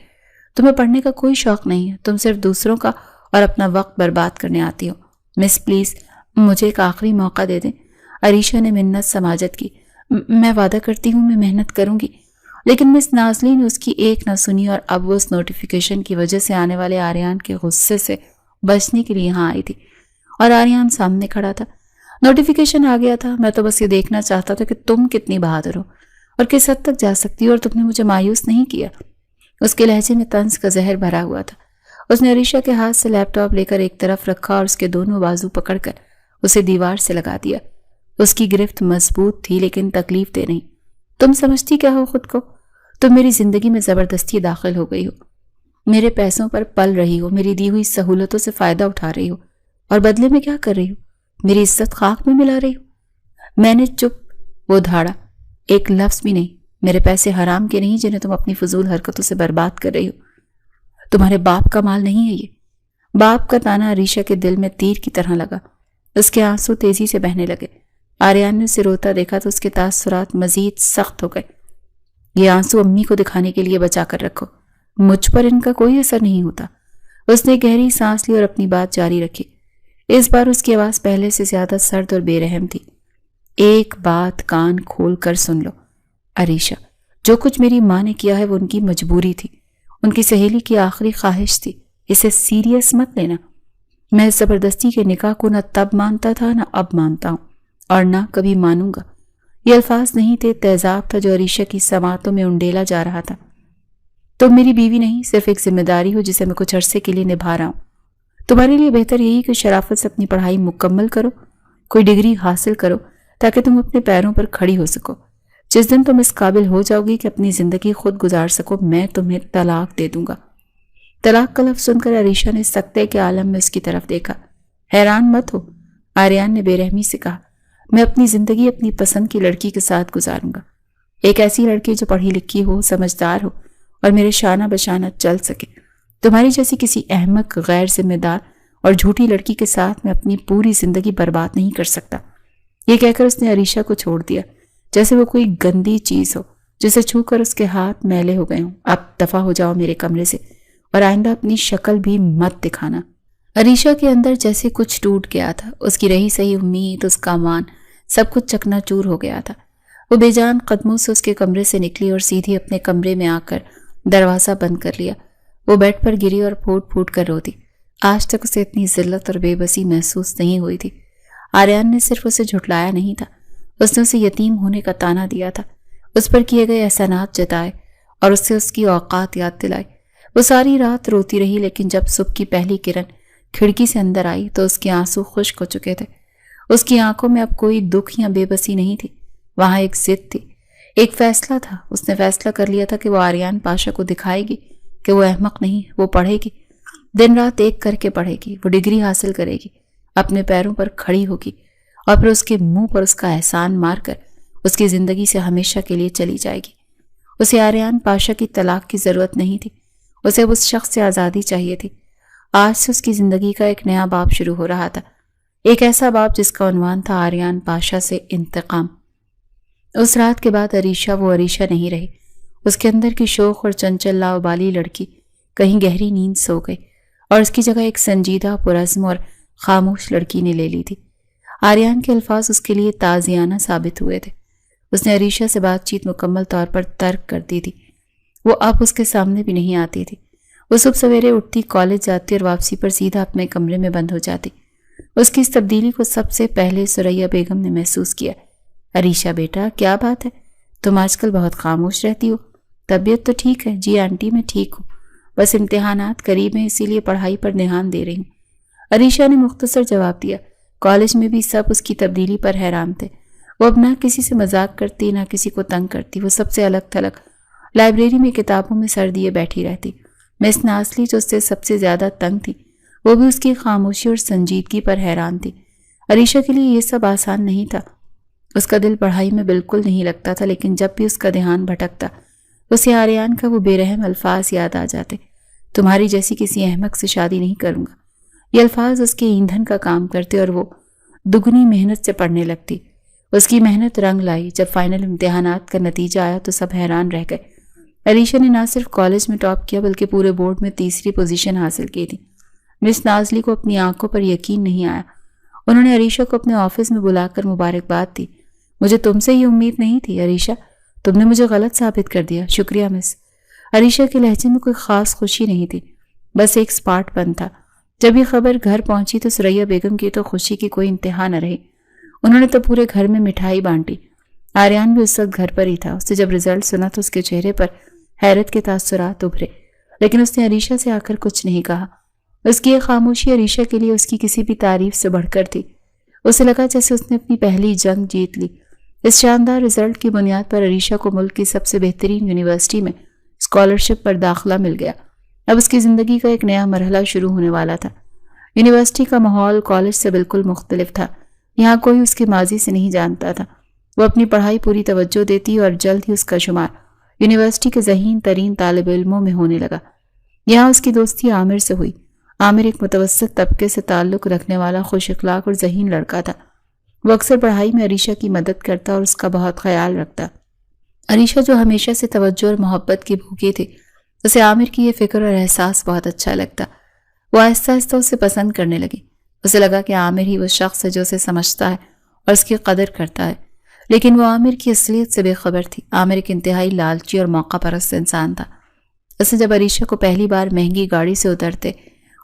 تمہیں پڑھنے کا کوئی شوق نہیں ہے، تم صرف دوسروں کا اور اپنا وقت برباد کرنے آتی ہو۔ مس پلیز مجھے ایک آخری موقع دے دیں۔ عریشہ نے منت سماجت کی۔ میں وعدہ کرتی ہوں میں محنت کروں گی۔ لیکن مس نازلی نے اس کی ایک نہ سنی اور اب وہ اس نوٹیفیکیشن کی وجہ سے آنے والے آریان کے غصے سے بچنے کے لیے یہاں آئی تھی، اور آریان سامنے کھڑا تھا۔ نوٹیفیکیشن آ گیا تھا۔ میں تو بس یہ دیکھنا چاہتا تھا کہ تم کتنی بہادر ہو اور کس حد تک جا سکتی ہو، اور تم نے مجھے مایوس نہیں کیا۔ اس کے لہجے میں طنز کا زہر بھرا ہوا تھا۔ اس نے عریشہ کے ہاتھ سے لیپ ٹاپ لے کر ایک طرف رکھا اور اس کے دونوں بازو پکڑ کر اسے دیوار سے لگا دیا۔ اس کی گرفت مضبوط تھی لیکن تکلیف دہ نہیں۔ تم سمجھتی کیا ہو خود کو؟ تم میری زندگی میں زبردستی داخل ہو گئی ہو، میرے پیسوں پر پل رہی ہو، میری دی ہوئی سہولتوں سے فائدہ اٹھا رہی ہو، اور بدلے میں کیا کر رہی ہو؟ میری عزت خاک میں ملا رہی ہو۔ میں نے چپ وہ دھاڑا، ایک لفظ بھی نہیں۔ میرے پیسے حرام کے نہیں جنہیں تم اپنی فضول حرکتوں سے برباد کر رہی ہو۔ تمہارے باپ کا مال نہیں ہے یہ۔ باپ کا تانا عریشہ کے دل میں تیر کی طرح لگا۔ اس کے آنسو تیزی سے بہنے لگے۔ آریان نے اسے روتا دیکھا تو اس کے تاثرات مزید سخت ہو گئے۔ یہ آنسو امی کو دکھانے کے لیے بچا کر رکھو، مجھ پر ان کا کوئی اثر نہیں ہوتا۔ اس نے گہری سانس لی اور اپنی بات جاری رکھی۔ اس بار اس کی آواز پہلے سے زیادہ سرد اور بے رحم تھی۔ ایک بات کان کھول کر سن لو عریشہ، جو کچھ میری ماں نے کیا ہے وہ ان کی مجبوری تھی، ان کی سہیلی کی آخری خواہش تھی۔ اسے سیریس مت لینا۔ میں اس زبردستی کے نکاح کو نہ تب مانتا تھا نہ اب مانتا ہوں، اور نہ کبھی مانوں گا۔ یہ الفاظ نہیں تھے، تیزاب تھا جو عریشہ کی سماعتوں میں انڈیلا جا رہا تھا۔ تم میری بیوی نہیں، صرف ایک ذمہ داری ہو جسے میں کچھ عرصے کے لیے نبھا رہا ہوں۔ تمہارے لیے بہتر یہی کہ شرافت سے اپنی پڑھائی مکمل کرو، کوئی ڈگری حاصل کرو تاکہ تم اپنے پیروں پر کھڑی ہو سکو۔ جس دن تم اس قابل ہو جاؤ گی کہ اپنی زندگی خود گزار سکو، میں تمہیں طلاق دے دوں گا۔ طلاق کا لفظ سن کر عریشہ نے سکتے کے عالم میں اس کی طرف دیکھا۔ حیران مت ہو، آریان نے بے رحمی سے کہا، میں اپنی زندگی اپنی پسند کی لڑکی کے ساتھ گزاروں گا، ایک ایسی لڑکی جو پڑھی لکھی ہو، سمجھدار ہو اور میرے شانہ بشانہ چل سکے۔ تمہاری جیسی کسی احمق، غیر ذمہ دار اور جھوٹی لڑکی کے ساتھ میں اپنی پوری زندگی برباد نہیں کر سکتا۔ یہ کہہ کر اس نے عریشہ کو چھوڑ دیا، جیسے وہ کوئی گندی چیز ہو جسے چھو کر اس کے ہاتھ میلے ہو گئے ہوں۔ اب دفع ہو جاؤ میرے کمرے سے، اور آئندہ اپنی شکل بھی مت دکھانا۔ عریشہ کے اندر جیسے کچھ ٹوٹ گیا تھا۔ اس کی رہی سہی امید، اس کا مان، سب کچھ چکنا چور ہو گیا تھا۔ وہ بے جان قدموں سے اس کے کمرے سے نکلی اور سیدھی اپنے کمرے میں آ کر دروازہ بند کر لیا۔ وہ بیڈ پر گری اور پھوٹ پھوٹ کر روتی۔ آج تک اسے اتنی ذلت اور بے بسی محسوس نہیں ہوئی تھی۔ آریان نے صرف اسے جھٹلایا نہیں تھا، اس نے اسے یتیم ہونے کا طعنہ دیا تھا، اس پر کیے گئے احسانات جتائے اور اس سے اس کی اوقات یاد دلائی۔ وہ ساری رات روتی رہی، لیکن جب صبح کی پہلی کرن کھڑکی سے اندر آئی تو اس کے آنسو خشک ہو چکے تھے۔ اس کی آنکھوں میں اب کوئی دکھ یا بے بسی نہیں تھی، وہاں ایک ضد تھی، ایک فیصلہ تھا۔ اس نے فیصلہ کر لیا تھا کہ وہ آریان پاشا کو دکھائے گی کہ وہ احمق نہیں، وہ پڑھے گی، دن رات ایک کر کے پڑھے گی، وہ ڈگری حاصل کرے گی، اپنے پیروں پر کھڑی ہوگی، اور پھر اس کے منہ پر اس کا احسان مار کر اس کی زندگی سے ہمیشہ کے لیے چلی جائے گی۔ اسے آریان پاشا کی طلاق کی ضرورت نہیں تھی، اسے اس شخص سے آزادی چاہیے تھی۔ آج سے اس کی زندگی کا ایک نیا باب شروع ہو رہا تھا، ایک ایسا باب جس کا عنوان تھا آریان پاشا سے انتقام۔ اس رات کے بعد عریشہ وہ عریشہ نہیں رہی۔ اس کے اندر کی شوخ اور چنچل لاابالی لڑکی کہیں گہری نیند سو گئی اور اس کی جگہ ایک سنجیدہ، پرعزم اور خاموش لڑکی نے لے لی تھی۔ آریان کے الفاظ اس کے لیے تازیانہ ثابت ہوئے تھے۔ اس نے عریشہ سے بات چیت مکمل طور پر ترک کر دی تھی۔ وہ اب اس کے سامنے بھی نہیں آتی تھی۔ وہ صبح سویرے اٹھتی، کالج جاتی اور واپسی پر سیدھا اپنے کمرے میں بند ہو جاتی۔ اس کی اس تبدیلی کو سب سے پہلے ثریا بیگم نے محسوس کیا۔ عریشہ بیٹا، کیا بات ہے؟ تم آج کل بہت خاموش رہتی ہو۔ طبیعت تو ٹھیک ہے؟ جی آنٹی، میں ٹھیک ہوں، بس امتحانات قریب ہیں اسی لیے پڑھائی پر دھیان دے رہی ہوں، عریشہ نے مختصر جواب دیا۔ کالج میں بھی سب اس کی تبدیلی پر حیران تھے۔ وہ اب نہ کسی سے مذاق کرتی، نہ کسی کو تنگ کرتی۔ وہ سب سے الگ تھلگ لائبریری میں کتابوں میں سر دیے بیٹھی رہتی۔ مس ناسلی جو اس سے سب سے زیادہ تنگ تھی، وہ بھی اس کی خاموشی اور سنجیدگی پر حیران تھی۔ عریشہ کے لیے یہ سب آسان نہیں تھا۔ اس کا دل پڑھائی میں بالکل نہیں لگتا تھا، لیکن جب بھی اس کا دھیان بھٹکتا، اسے آریان کا وہ بے رحم الفاظ یاد آ جاتے، تمہاری جیسی کسی احمق سے شادی نہیں کروں گا۔ یہ الفاظ اس کے ایندھن کا کام کرتے اور وہ دگنی محنت سے پڑھنے لگتی۔ اس کی محنت رنگ لائی۔ جب فائنل امتحانات کا نتیجہ آیا تو سب حیران رہ گئے۔ عریشہ نے نہ صرف کالج میں ٹاپ کیا بلکہ پورے بورڈ میں تیسری پوزیشن حاصل کی تھی۔ مس نازلی کو اپنی آنکھوں پر یقین نہیں آیا۔ انہوں نے عریشہ کو اپنے آفس میں بلا کر مبارکباد دی۔ مجھے تم سے یہ امید نہیں تھی عریشہ، تم نے مجھے غلط ثابت کر دیا، شکریہ مس۔ عریشہ کے لہجے میں کوئی خاص خوشی نہیں تھی، بس ایک سپاٹ پن تھا۔ جب یہ خبر گھر پہنچی تو ثریا بیگم کی تو خوشی کی کوئی انتہا نہ رہی۔ انہوں نے تو پورے گھر میں مٹھائی بانٹی۔ آریان بھی اس وقت گھر پر ہی تھا۔ اس نے جب رزلٹ سنا تو اس کے چہرے پر حیرت کے تاثرات ابھرے، لیکن اس نے عریشہ سے آ کر کچھ نہیں کہا۔ اس کی یہ خاموشی عریشہ کے لیے اس کی کسی بھی تعریف سے بڑھ کر تھی۔ اسے لگا جیسے اس نے اپنی پہلی جنگ جیت لی۔ اس شاندار رزلٹ کی بنیاد پر عریشہ کو ملک کی سب سے بہترین یونیورسٹی میں اسکالرشپ پر داخلہ مل گیا۔ اب اس کی زندگی کا ایک نیا مرحلہ شروع ہونے والا تھا۔ یونیورسٹی کا ماحول کالج سے بالکل مختلف تھا۔ یہاں کوئی اس کے ماضی سے نہیں جانتا تھا۔ وہ اپنی پڑھائی پوری توجہ دیتی اور جلد ہی اس کا شمار یونیورسٹی کے ذہین ترین طالب علموں میں ہونے لگا۔ یہاں اس کی دوستی عامر سے ہوئی۔ عامر ایک متوسط طبقے سے تعلق رکھنے والا خوش اخلاق اور ذہین لڑکا تھا۔ وہ اکثر پڑھائی میں عریشہ کی مدد کرتا اور اس کا بہت خیال رکھتا۔ عریشہ جو ہمیشہ سے توجہ اور محبت کی بھوکی تھی، اسے عامر کی یہ فکر اور احساس بہت اچھا لگتا۔ وہ آہستہ آہستہ اسے پسند کرنے لگی۔ اسے لگا کہ عامر ہی وہ شخص ہے جو اسے سمجھتا ہے اور اس کی قدر کرتا ہے، لیکن وہ عامر کی اصلیت سے بے خبر تھی۔ عامر ایک انتہائی لالچی اور موقع پرست انسان تھا۔ اس نے جب عریشہ کو پہلی بار مہنگی گاڑی سے اترتے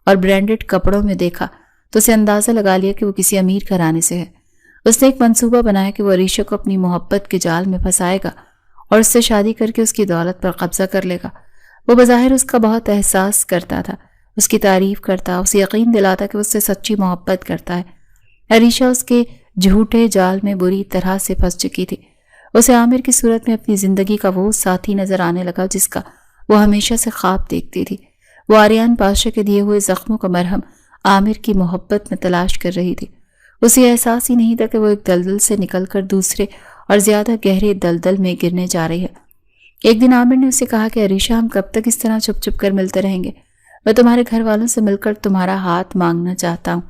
اور برانڈڈ کپڑوں میں دیکھا تو اسے اندازہ لگا لیا کہ وہ کسی امیر گھرانے سے ہے۔ اس نے ایک منصوبہ بنایا کہ وہ عریشہ کو اپنی محبت کے جال میں پھنسائے گا اور اس سے شادی کر کے اس کی دولت پر قبضہ کر لے گا۔ وہ بظاہر اس کا بہت احساس کرتا تھا، اس کی تعریف کرتا، اسے یقین دلاتا کہ وہ اس سے سچی محبت کرتا ہے۔ عریشہ اس کے جھوٹے جال میں بری طرح سے پھنس چکی تھی۔ اسے عامر کی صورت میں اپنی زندگی کا وہ ساتھی نظر آنے لگا جس کا وہ ہمیشہ سے خواب دیکھتی تھی۔ وہ آریان پاشا کے دیے ہوئے زخموں کا مرہم عامر کی محبت میں تلاش کر رہی تھی۔ اسے احساس ہی نہیں تھا کہ وہ ایک دلدل سے نکل کر دوسرے اور زیادہ گہرے دلدل میں گرنے جا رہی ہے۔ ایک دن عامر نے اسے کہا کہ عریشہ، ہم کب تک اس طرح چھپ چھپ کر ملتے رہیں گے؟ میں تمہارے گھر والوں سے مل کر تمہارا ہاتھ مانگنا چاہتا ہوں۔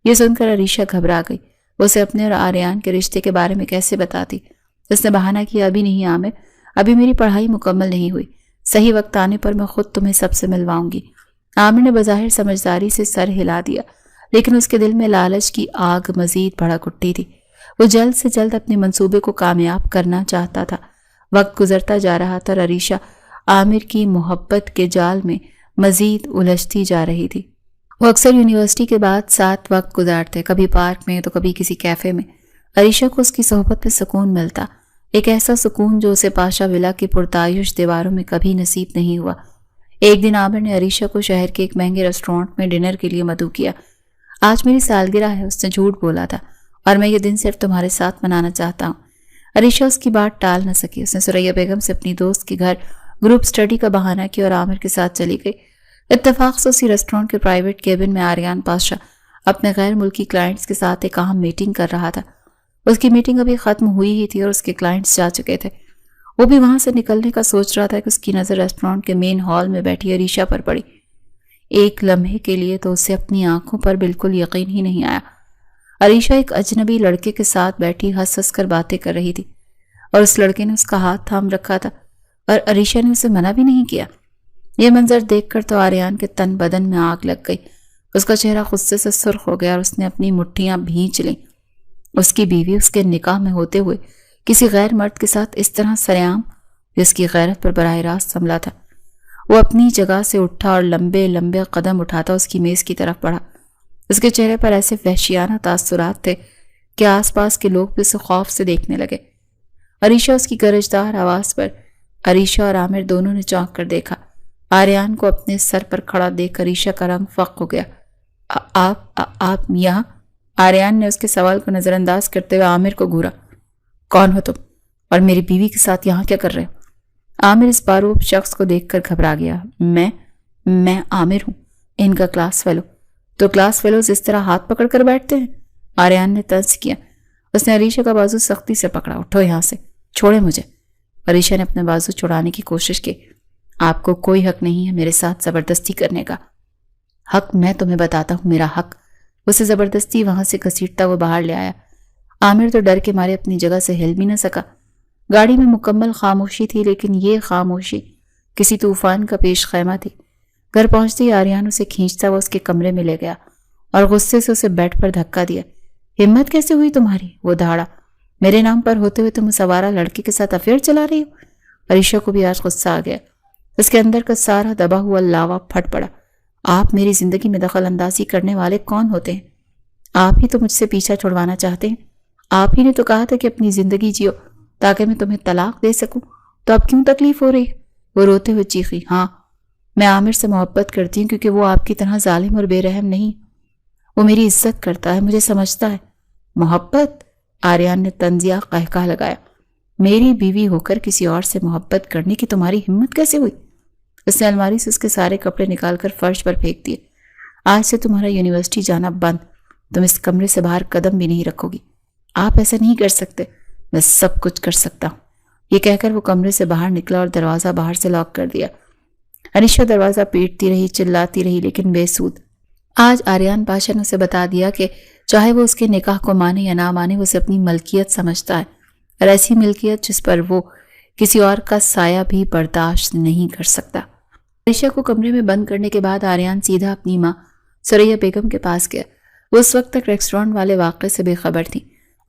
یہ سن کر عریشہ گھبرا گئی۔ وہ اسے اپنے اور آریان کے رشتے کے بارے میں کیسے بتاتی؟ اس نے بہانہ کیا، ابھی نہیں عامر، ابھی میری پڑھائی مکمل نہیں ہوئی، صحیح وقت آنے پر میں خود تمہیں سب سے ملواؤں گی۔ عامر نے بظاہر سمجھداری سے سر ہلا دیا، لیکن اس کے دل میں لالچ کی آگ مزید بھڑک اٹھی تھی۔ وہ جلد سے جلد اپنے منصوبے کو کامیاب کرنا چاہتا تھا۔ وقت گزرتا جا رہا تھا اور عریشہ عامر کی محبت کے جال میں مزید الجھتی جا رہی تھی۔ وہ اکثر یونیورسٹی کے بعد ساتھ وقت گزارتے، کبھی پارک میں تو کبھی کسی کیفے میں۔ عریشہ کو اس کی صحبت میں سکون ملتا، ایک ایسا سکون جو اسے پاشا ولا کی پرتعیش دیواروں میں کبھی نصیب نہیں ہوا۔ ایک دن عامر نے عریشہ کو شہر کے ایک مہنگے ریسٹورانٹ میں ڈنر کے لیے مدعو کیا۔ آج میری سالگرہ ہے، اس نے جھوٹ بولا تھا، اور میں یہ دن صرف تمہارے ساتھ منانا چاہتا ہوں۔ عریشہ اس کی بات ٹال نہ سکی۔ اس نے ثریا بیگم سے اپنی دوست کے گھر گروپ سٹڈی کا بہانہ کیا اور عامر کے ساتھ چلی گئی۔ اتفاق سے اسی ریسٹورانٹ کے پرائیویٹ کیبن میں آریان پاشا اپنے غیر ملکی کلائنٹس کے ساتھ ایک اہم میٹنگ کر رہا تھا۔ اس کی میٹنگ ابھی ختم ہوئی ہی تھی اور اس کے کلائنٹس جا چکے تھے۔ وہ بھی وہاں سے نکلنے کا سوچ رہا تھا کہ اس کی نظر ریسٹورانٹ کے مین ہال میں بیٹھی عریشہ پر پڑی۔ ایک لمحے کے لیے تو اسے اپنی آنکھوں پر بالکل یقین ہی نہیں آیا۔ عریشہ ایک اجنبی لڑکے کے ساتھ بیٹھی ہنس ہنس کر باتیں کر رہی تھی اور اس لڑکے نے اس کا ہاتھ تھام رکھا تھا اور عریشہ نے اسے منع بھی نہیں کیا۔ یہ منظر دیکھ کر تو آریان کے تن بدن میں آگ لگ گئی۔ اس کا چہرہ غصے سے سرخ ہو گیا اور اس نے اپنی مٹھیاں بھینچ لیں۔ اس کی بیوی اس کے نکاح میں ہوتے ہوئے کسی غیر مرد کے ساتھ اس طرح سرعام، جس کی غیرت پر براہ راست حملہ تھا۔ وہ اپنی جگہ سے اٹھا اور لمبے لمبے قدم اٹھاتا اس کی میز کی طرف بڑھا۔ اس کے چہرے پر ایسے وحشیانہ تاثرات تھے کہ آس پاس کے لوگ بھی اسے خوف سے دیکھنے لگے۔ عریشہ اس کی گرجدار آواز پر عریشہ اور عامر دونوں نے چونک کر دیکھا۔ آریان کو اپنے سر پر کھڑا دیکھ عریشہ کا رنگ فق ہو گیا۔ آپ یہاں؟ آریان نے اس کے سوال کو نظر انداز کرتے ہوئے عامر کو گھورا۔ کون ہو تم اور میری بیوی کے ساتھ یہاں کیا کر رہے ہو؟ عامر اس باروب شخص کو دیکھ کر گھبرا گیا۔ میں عامر ہوں، ان کا کلاس فیلو۔ تو کلاس فیلوز اس طرح ہاتھ پکڑ کر بیٹھتے ہیں؟ آریان نے طنز کیا۔ اس نے عریشہ کا بازو سختی سے پکڑا۔ اٹھو یہاں سے، چھوڑے مجھے۔ عریشہ نے اپنے بازو چھڑانے کی کوشش کی۔ آپ کو کوئی حق نہیں ہے میرے ساتھ زبردستی کرنے کا۔ حق میں تمہیں بتاتا ہوں، میرا حق۔ اسے زبردستی وہاں سے گھسیٹتا وہ باہر لے آیا۔ عامر تو ڈر کے مارے اپنی جگہ سے ہل بھی نہ سکا۔ گاڑی میں مکمل خاموشی تھی، لیکن یہ خاموشی کسی طوفان کا پیش خیمہ تھی۔ گھر پہنچتے ہی آریان اسے کھینچتا وہ اس کے کمرے میں لے گیا اور غصے سے اسے بیڈ پر دھکا دیا۔ ہمت کیسے ہوئی تمہاری؟ وہ دھاڑا۔ میرے نام پر ہوتے ہوئے تم اس آوارہ لڑکے کے ساتھ افیئر چلا رہی ہو؟ عریشہ کو بھی آج غصہ آ گیا۔ اس کے اندر کا سارا دبا ہوا لاوا پھٹ پڑا۔ آپ میری زندگی میں دخل اندازی کرنے والے کون ہوتے ہیں؟ آپ ہی تو مجھ سے پیچھا چھڑوانا چاہتے ہیں۔ آپ ہی نے تو کہا تھا کہ اپنی زندگی جیو تاکہ میں تمہیں طلاق دے سکوں، تو اب کیوں تکلیف ہو رہی ہے؟ وہ روتے ہوئے چیخی۔ ہاں، میں عامر سے محبت کرتی ہوں کیونکہ وہ آپ کی طرح ظالم اور بے رحم نہیں۔ وہ میری عزت کرتا ہے، مجھے سمجھتا ہے۔ محبت؟ آریان نے طنزیہ قہقہ لگایا۔ میری بیوی ہو کر کسی اور سے محبت کرنے کی تمہاری ہمت کیسے ہوئی؟ اس نے الماری سے اس کے سارے کپڑے نکال کر فرش پر پھینک دیے۔ آج سے تمہارا یونیورسٹی جانا بند، تم اس کمرے سے باہر قدم بھی نہیں رکھو گی۔ آپ ایسا نہیں کر سکتے، میں سب کچھ کر سکتا ہوں۔ یہ کہہ کر وہ کمرے سے باہر نکلا اور دروازہ باہر سے لاک کر دیا۔ عریشہ دروازہ پیٹتی رہی، چلاتی رہی، لیکن بے سود۔ آج آریان پاشا نے اسے بتا دیا کہ چاہے وہ اس کے نکاح کو مانے یا نہ مانے، وہ اسے اپنی ملکیت سمجھتا ہے، اور ایسی ملکیت جس پر وہ کسی اور کا سایہ بھی برداشت نہیں کر سکتا۔ عریشہ کو کمرے میں بند کرنے کے بعد آریان سیدھا اپنی ماں ثریا بیگم کے پاس گیا۔ وہ اس وقت تک ریسٹورانٹ والے واقعے سے بے خبر تھی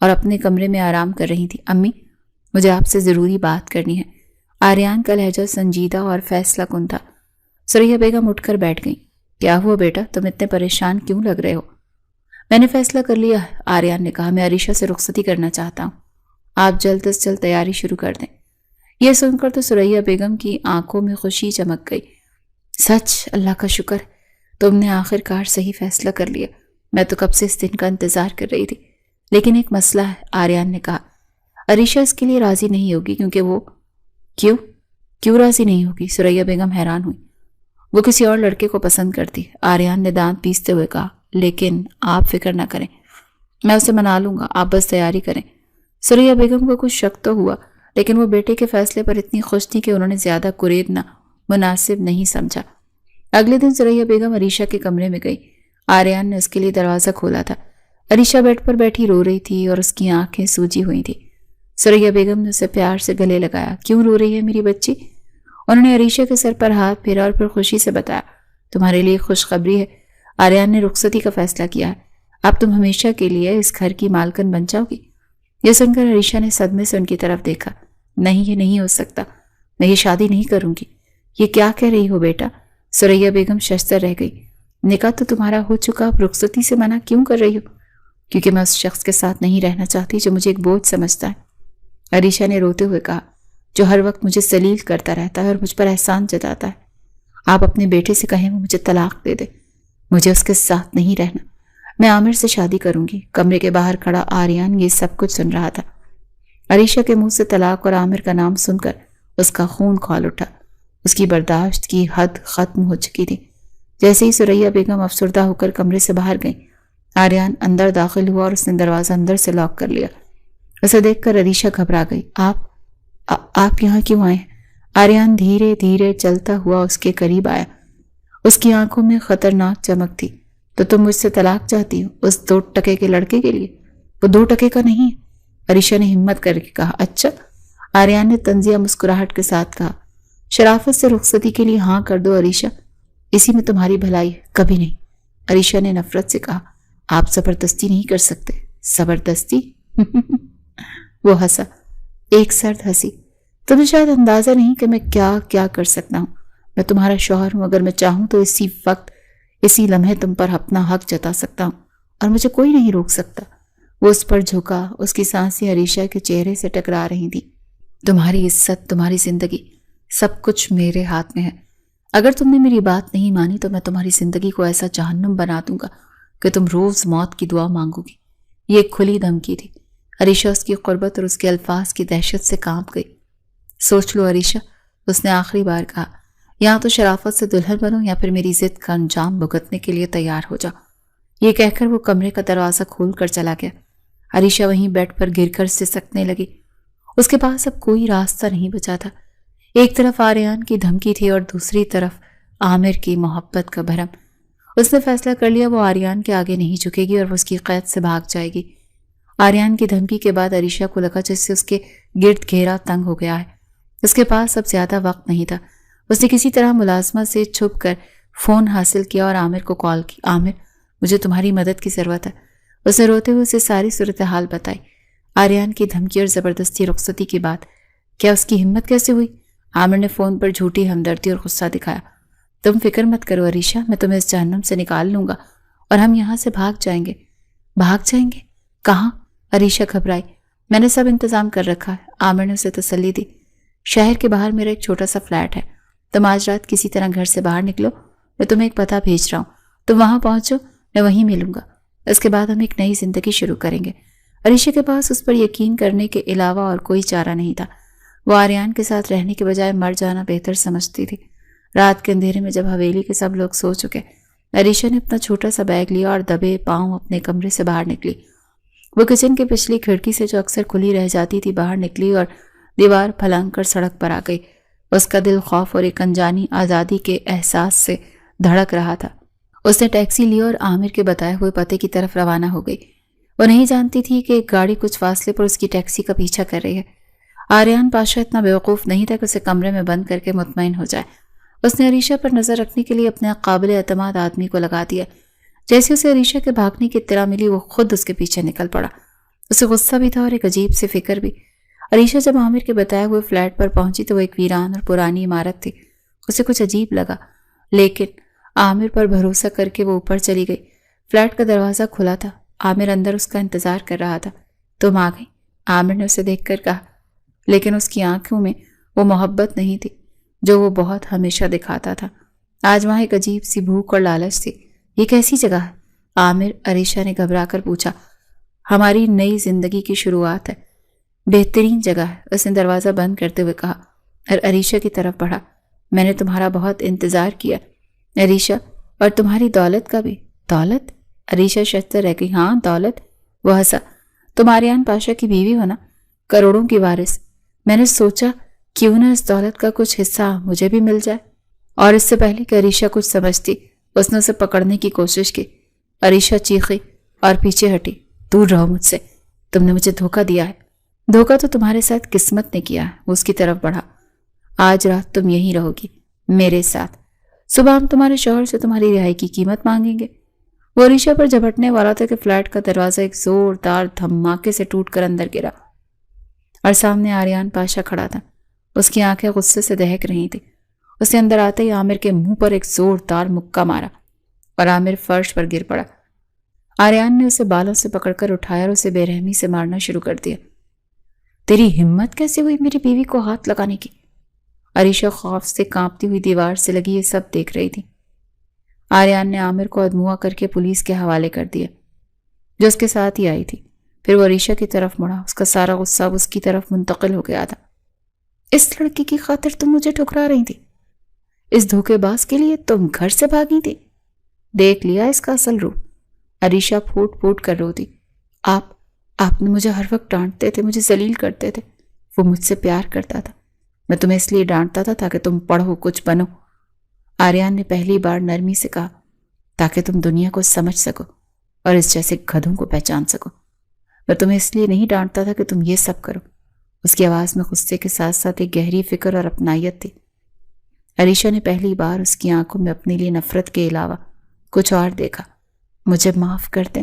اور اپنے کمرے میں آرام کر رہی تھی۔ امی، مجھے آپ سے ضروری بات کرنی ہے۔ آریان کا لہجہ سنجیدہ اور فیصلہ کن تھا۔ ثریا بیگم اٹھ کر بیٹھ گئیں۔ کیا ہوا بیٹا، تم اتنے پریشان کیوں لگ رہے ہو؟ میں نے فیصلہ کر لیا ہے، آریان نے کہا۔ میں عریشہ سے رخصتی کرنا چاہتا ہوں۔ آپ جلد از جلد تیاری شروع کر دیں۔ یہ سن کر تو ثریا بیگم کی آنکھوں میں خوشی چمک گئی۔ سچ؟ اللہ کا شکر، تم نے آخر کار صحیح فیصلہ کر لیا۔ میں تو کب سے اس دن کا انتظار کر رہی تھی، لیکن ایک مسئلہ ہے، آریان نے کہا۔ عریشہ اس کے لیے راضی نہیں ہوگی کیونکہ وہ… کیوں راضی نہیں ہوگی؟ ثریا بیگم حیران ہوئی۔ وہ کسی اور لڑکے کو پسند کرتی، آریان نے دانت پیستے ہوئے کہا۔ لیکن آپ فکر نہ کریں، میں اسے منا لوں گا، آپ بس تیاری کریں۔ ثریا بیگم کو کچھ شک تو ہوا، لیکن وہ بیٹے کے فیصلے پر اتنی خوش تھی کہ انہوں نے زیادہ کریدنا مناسب نہیں سمجھا۔ اگلے دن ثریا بیگم عریشہ کے کمرے میں گئی۔ آریان نے اس کے لیے دروازہ کھولا تھا۔ عریشہ بیڈ پر بیٹھی رو رہی تھی اور اس کی آنکھیں سوجی ہوئی تھیں۔ ثریا بیگم نے اسے پیار سے گلے لگایا۔ کیوں رو رہی ہے میری بچی؟ انہوں نے عریشہ کے سر پر ہاتھ پھیرا اور پھر خوشی سے بتایا، تمہارے لیے خوشخبری ہے، آریان نے رخصتی کا فیصلہ کیا ہے۔ اب تم ہمیشہ کے لیے اس گھر کی مالکن بن جاؤ گی۔ یہ سن کر عریشہ نے صدمے سے ان کی طرف دیکھا۔ نہیں، یہ نہیں ہو سکتا، میں یہ شادی نہیں کروں گی۔ یہ کیا کہہ رہی ہو بیٹا؟ ثریا بیگم ششدر رہ گئی۔ نکاح تو تمہارا ہو چکا، اب رخصتی سے منع کیوں کر رہی ہو؟ کیونکہ میں اس شخص کے ساتھ نہیں رہنا چاہتی جو مجھے ایک بوجھ سمجھتا ہے، عریشہ نے روتے ہوئے کہا، جو ہر وقت مجھے ذلیل کرتا رہتا ہے اور مجھ پر احسان جتاتا ہے۔ آپ اپنے بیٹے سے کہیں وہ مجھے طلاق دے دے، مجھے اس کے ساتھ نہیں رہنا، میں عامر سے شادی کروں گی۔ کمرے کے باہر کھڑا آریان یہ سب کچھ سن رہا تھا۔ عریشہ کے منہ سے طلاق اور عامر کا نام سن کر اس کا خون کھول اٹھا۔ اس کی برداشت کی حد ختم ہو چکی تھی۔ جیسے ہی ثریا بیگم افسردہ ہو کر کمرے سے باہر گئیں، آریان اندر داخل ہوا اور اس نے دروازہ اندر سے لاک کر لیا۔ اسے دیکھ کر عریشہ گھبرا گئی۔ آپ یہاں کیوں آئے؟ آریان دھیرے دھیرے چلتا ہوا اس کے قریب آیا اس کی آنکھوں میں خطرناک چمک تھی۔ تو تم مجھ سے طلاق چاہتی ہو اس 2 ٹکے کے لڑکے کے لیے؟ وہ 2 ٹکے کا نہیں ہے، عریشہ نے ہمت کر کے کہا۔ اچھا، آریان نے طنزیہ مسکراہٹ کے ساتھ کہا۔ شرافت سے رخصتی کے لیے ہاں کر دو عریشہ، اسی میں تمہاری بھلائی ہے۔ کبھی نہیں، عریشہ نے نفرت سے کہا۔ آپ زبردستی نہیں کر سکتے۔ زبردستی؟ وہ ہنسا، ایک سرد ہنسی۔ تمہیں شاید اندازہ نہیں کہ میں کیا کیا کر سکتا ہوں۔ میں تمہارا شوہر ہوں، اگر میں چاہوں تو اسی وقت اسی لمحے تم پر اپنا حق جتا سکتا ہوں اور مجھے کوئی نہیں روک سکتا۔ وہ اس پر جھکا، اس کی سانسیں عریشہ کے چہرے سے ٹکرا رہی تھیں۔ تمہاری عزت، تمہاری زندگی، سب کچھ میرے ہاتھ میں ہے۔ اگر تم نے میری بات نہیں مانی تو میں تمہاری زندگی کو ایسا جہنم بنا دوں گا کہ تم روز موت کی دعا مانگو گی۔ یہ ایک کھلی دھمکی تھی۔ عریشہ اس کی قربت اور اس کے الفاظ کی دہشت سے کانپ گئی۔ سوچ لو عریشہ، اس نے آخری بار کہا، یا تو شرافت سے دلہن بنو یا پھر میری ضد کا انجام بھگتنے کے لیے تیار ہو جاؤ۔ یہ کہہ کر وہ کمرے کا دروازہ کھول کر چلا گیا۔ عریشہ وہیں بیڈ پر گر کر سسکنے لگی۔ اس کے پاس اب کوئی راستہ نہیں بچا تھا۔ ایک طرف آریان کی دھمکی تھی اور دوسری طرف عامر کی محبت کا بھرم۔ اس نے فیصلہ کر لیا وہ آریان کے آگے نہیں جھکے گی اور وہ اس کی قید سے بھاگ جائے گی۔ آریان کی دھمکی کے بعد عریشہ کو لگا جیسے اس کے گرد گھیرا تنگ ہو گیا ہے۔ اس کے پاس اب زیادہ وقت نہیں تھا۔ اس نے کسی طرح ملازمہ سے چھپ کر فون حاصل کیا اور عامر کو کال کی۔ عامر، مجھے تمہاری مدد کی ضرورت ہے۔ اس نے روتے ہوئے اسے ساری صورتحال بتائی، آریان کی دھمکی اور زبردستی رخصتی کی بات۔ کیا اس کی ہمت کیسے ہوئی؟ عامر نے فون پر جھوٹی ہمدردی اور غصہ دکھایا۔ تم فکر مت کرو عریشہ، میں تمہیں اس جہنم سے نکال لوں گا اور ہم یہاں سے بھاگ جائیں گے۔ بھاگ جائیں گے؟ کہاں؟ عریشہ گھبرائی۔ میں نے سب انتظام کر رکھا ہے، عامر نے اسے تسلی دی۔ شہر کے باہر میرا ایک چھوٹا سا فلیٹ ہے، تم آج رات کسی طرح گھر سے باہر نکلو، میں تمہیں ایک پتہ بھیج رہا ہوں، تم وہاں پہنچو، میں وہیں ملوں گا۔ اس کے بعد ہم ایک نئی زندگی شروع کریں گے۔ عریشہ کے پاس اس پر یقین کرنے کے علاوہ اور کوئی چارہ نہیں تھا۔ وہ آریان کے ساتھ رہنے کے بجائے مر جانا بہتر سمجھتی تھی۔ رات کے اندھیرے میں جب حویلی کے سب لوگ سو چکے، عریشہ نے اپنا چھوٹا سا بیگ لیا اور دبے پاؤں اپنے کمرے سے باہر نکلی۔ وہ کچن کی پچھلی کھڑکی سے جو اکثر کھلی رہ جاتی تھی باہر نکلی اور دیوار پھلانگ کر سڑک پر آ گئی۔ اس کا دل خوف اور ایک انجانی آزادی کے احساس سے دھڑک رہا تھا۔ اس نے ٹیکسی لی اور عامر کے بتائے ہوئے پتے کی طرف روانہ ہو گئی۔ وہ نہیں جانتی تھی کہ ایک گاڑی کچھ فاصلے پر اس کی ٹیکسی کا پیچھا کر رہی ہے۔ آریان پاشا اتنا بیوقوف نہیں تھا کہ اسے کمرے میں بند کر کے مطمئن ہو جائے۔ اس نے عریشہ پر نظر رکھنے کے لیے اپنے قابل اعتماد آدمی کو لگا دیا۔ جیسے اسے عریشہ کے بھاگنے کی اطلاع ملی وہ خود اس کے پیچھے نکل پڑا۔ اسے غصہ بھی تھا اور ایک عجیب سی فکر بھی۔ عریشہ جب عامر کے بتائے ہوئے فلیٹ پر پہنچی تو وہ ایک ویران اور پرانی عمارت تھی۔ اسے کچھ عجیب لگا، لیکن عامر پر بھروسہ کر کے وہ اوپر چلی گئی۔ فلیٹ کا دروازہ کھلا تھا، عامر اندر اس کا انتظار کر رہا تھا۔ تم آ گئی؟ عامر نے اسے دیکھ کر کہا، لیکن اس کی آنکھوں میں وہ محبت نہیں تھی جو وہ بہت ہمیشہ دکھاتا تھا۔ آج وہاں ایک عجیب سی بھوک اور لالچ تھی۔ یہ کیسی جگہ ہے؟ عامر، عریشہ نے گھبرا کر پوچھا۔ ہماری نئی زندگی کی شروعات ہے، بہترین جگہ ہے، اس نے دروازہ بند کرتے ہوئے کہا اور عریشہ کی طرف بڑھا۔ میں نے تمہارا بہت انتظار کیا عریشہ، اور تمہاری دولت کا بھی۔ دولت؟ عریشہ شتر رہ گئی۔ ہاں دولت، وہ ہنسا۔ تم آریان پاشا کی بیوی ہو نا، کروڑوں کی وارث۔ میں نے سوچا کیوں نہ اس دولت کا کچھ حصہ مجھے بھی مل جائے۔ اور اس سے پہلے کہ عریشہ کچھ سمجھتی اس نے اسے پکڑنے کی کوشش کی۔ عریشہ چیخی اور پیچھے ہٹی۔ دور رہو مجھ سے، تم نے مجھے دھوکہ دیا ہے۔ دھوکہ تو تمہارے ساتھ قسمت نے کیا ہے۔ وہ اس کی طرف بڑھا۔ آج رات تم یہیں رہو گی میرے ساتھ، صبح ہم تمہارے شوہر سے تمہاری رہائی کی قیمت مانگیں گے۔ وہ عریشہ پر جھپٹنے والا تھا کہ فلیٹ کا دروازہ ایک زوردار دھماکے سے ٹوٹ کر اندر گرا اور سامنے آریان پاشا کھڑا تھا۔ اس کی آنکھیں غصے سے دہک رہی تھی۔ اس نے اندر آتے ہی عامر کے منہ پر ایک زوردار مکہ مارا اور عامر فرش پر گر پڑا۔ آریان نے اسے بالوں سے پکڑ کر اٹھایا اور اسے بے رحمی سے مارنا شروع کر دیا۔ تیری ہمت کیسے ہوئی میری بیوی کو ہاتھ لگانے کی؟ عریشہ خوف سے کانپتی ہوئی دیوار سے لگی یہ سب دیکھ رہی تھی۔ آریان نے عامر کو ادموا کر کے پولیس کے حوالے کر دیا، جو اس کے ساتھ ہی آئی تھی۔ پھر وہ عریشہ کی طرف مڑا، اس کا سارا غصہ اس کی طرف منتقل ہو گیا تھا۔ اس لڑکی کی خاطر تم مجھے ٹھکرا رہی تھی، اس دھوکے باز کے لیے تم گھر سے بھاگی تھی۔ دیکھ لیا اس کا اصل روپ، عریشہ پھوٹ پھوٹ کر روتی۔ آپ نے مجھے ہر وقت ڈانٹتے تھے، مجھے ذلیل کرتے تھے۔ وہ مجھ سے پیار کرتا تھا، میں تمہیں اس لیے ڈانٹتا تھا تاکہ تم پڑھو، کچھ بنو۔ آریان نے پہلی بار نرمی سے کہا، تاکہ تم دنیا کو سمجھ سکو اور اس جیسے گدھوں کو پہچان سکو۔ میں تمہیں اس لیے نہیں ڈانٹتا تھا کہ تم یہ سب کرو۔ اس کی آواز میں غصے کے ساتھ ساتھ ایک گہری فکر اور اپنائیت تھی۔ عریشہ نے پہلی بار اس کی آنکھوں میں اپنے لیے نفرت کے علاوہ کچھ اور دیکھا۔ مجھے معاف کر دیں،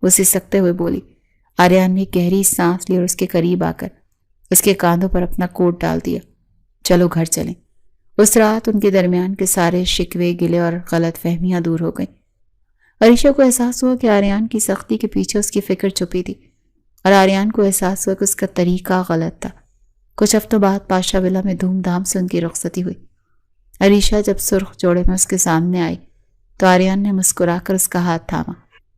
وہ سسکتے ہوئے بولی۔ آریان نے گہری سانس لی اور اس کے قریب آ کر اس کے کاندھوں پر اپنا کوٹ ڈال دیا۔ چلو گھر چلیں۔ اس رات ان کے درمیان کے سارے شکوے، گلے اور غلط فہمیاں دور ہو گئیں۔ عریشہ کو احساس ہوا کہ آریان کی سختی کے پیچھے اس کی فکر چھپی تھی، اور آریان کو احساس ہوا کہ اس کا طریقہ غلط تھا۔ کچھ ہفتوں بعد پاشا ولا میں دھوم دھام سے ان کی رخصتی ہوئی۔ عریشہ جب سرخ جوڑے میں اس کے سامنے آئی تو آریان نے مسکرا کر اس کا ہاتھ تھاما۔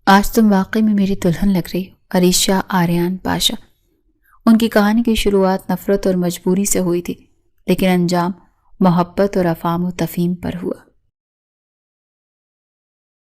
آج تم واقعی میں میری دلہن لگ رہی ہو، عریشہ آریان پاشا۔ ان کی کہانی کی شروعات نفرت اور مجبوری سے ہوئی تھی، لیکن انجام محبت اور افہام و تفہیم پر ہوا۔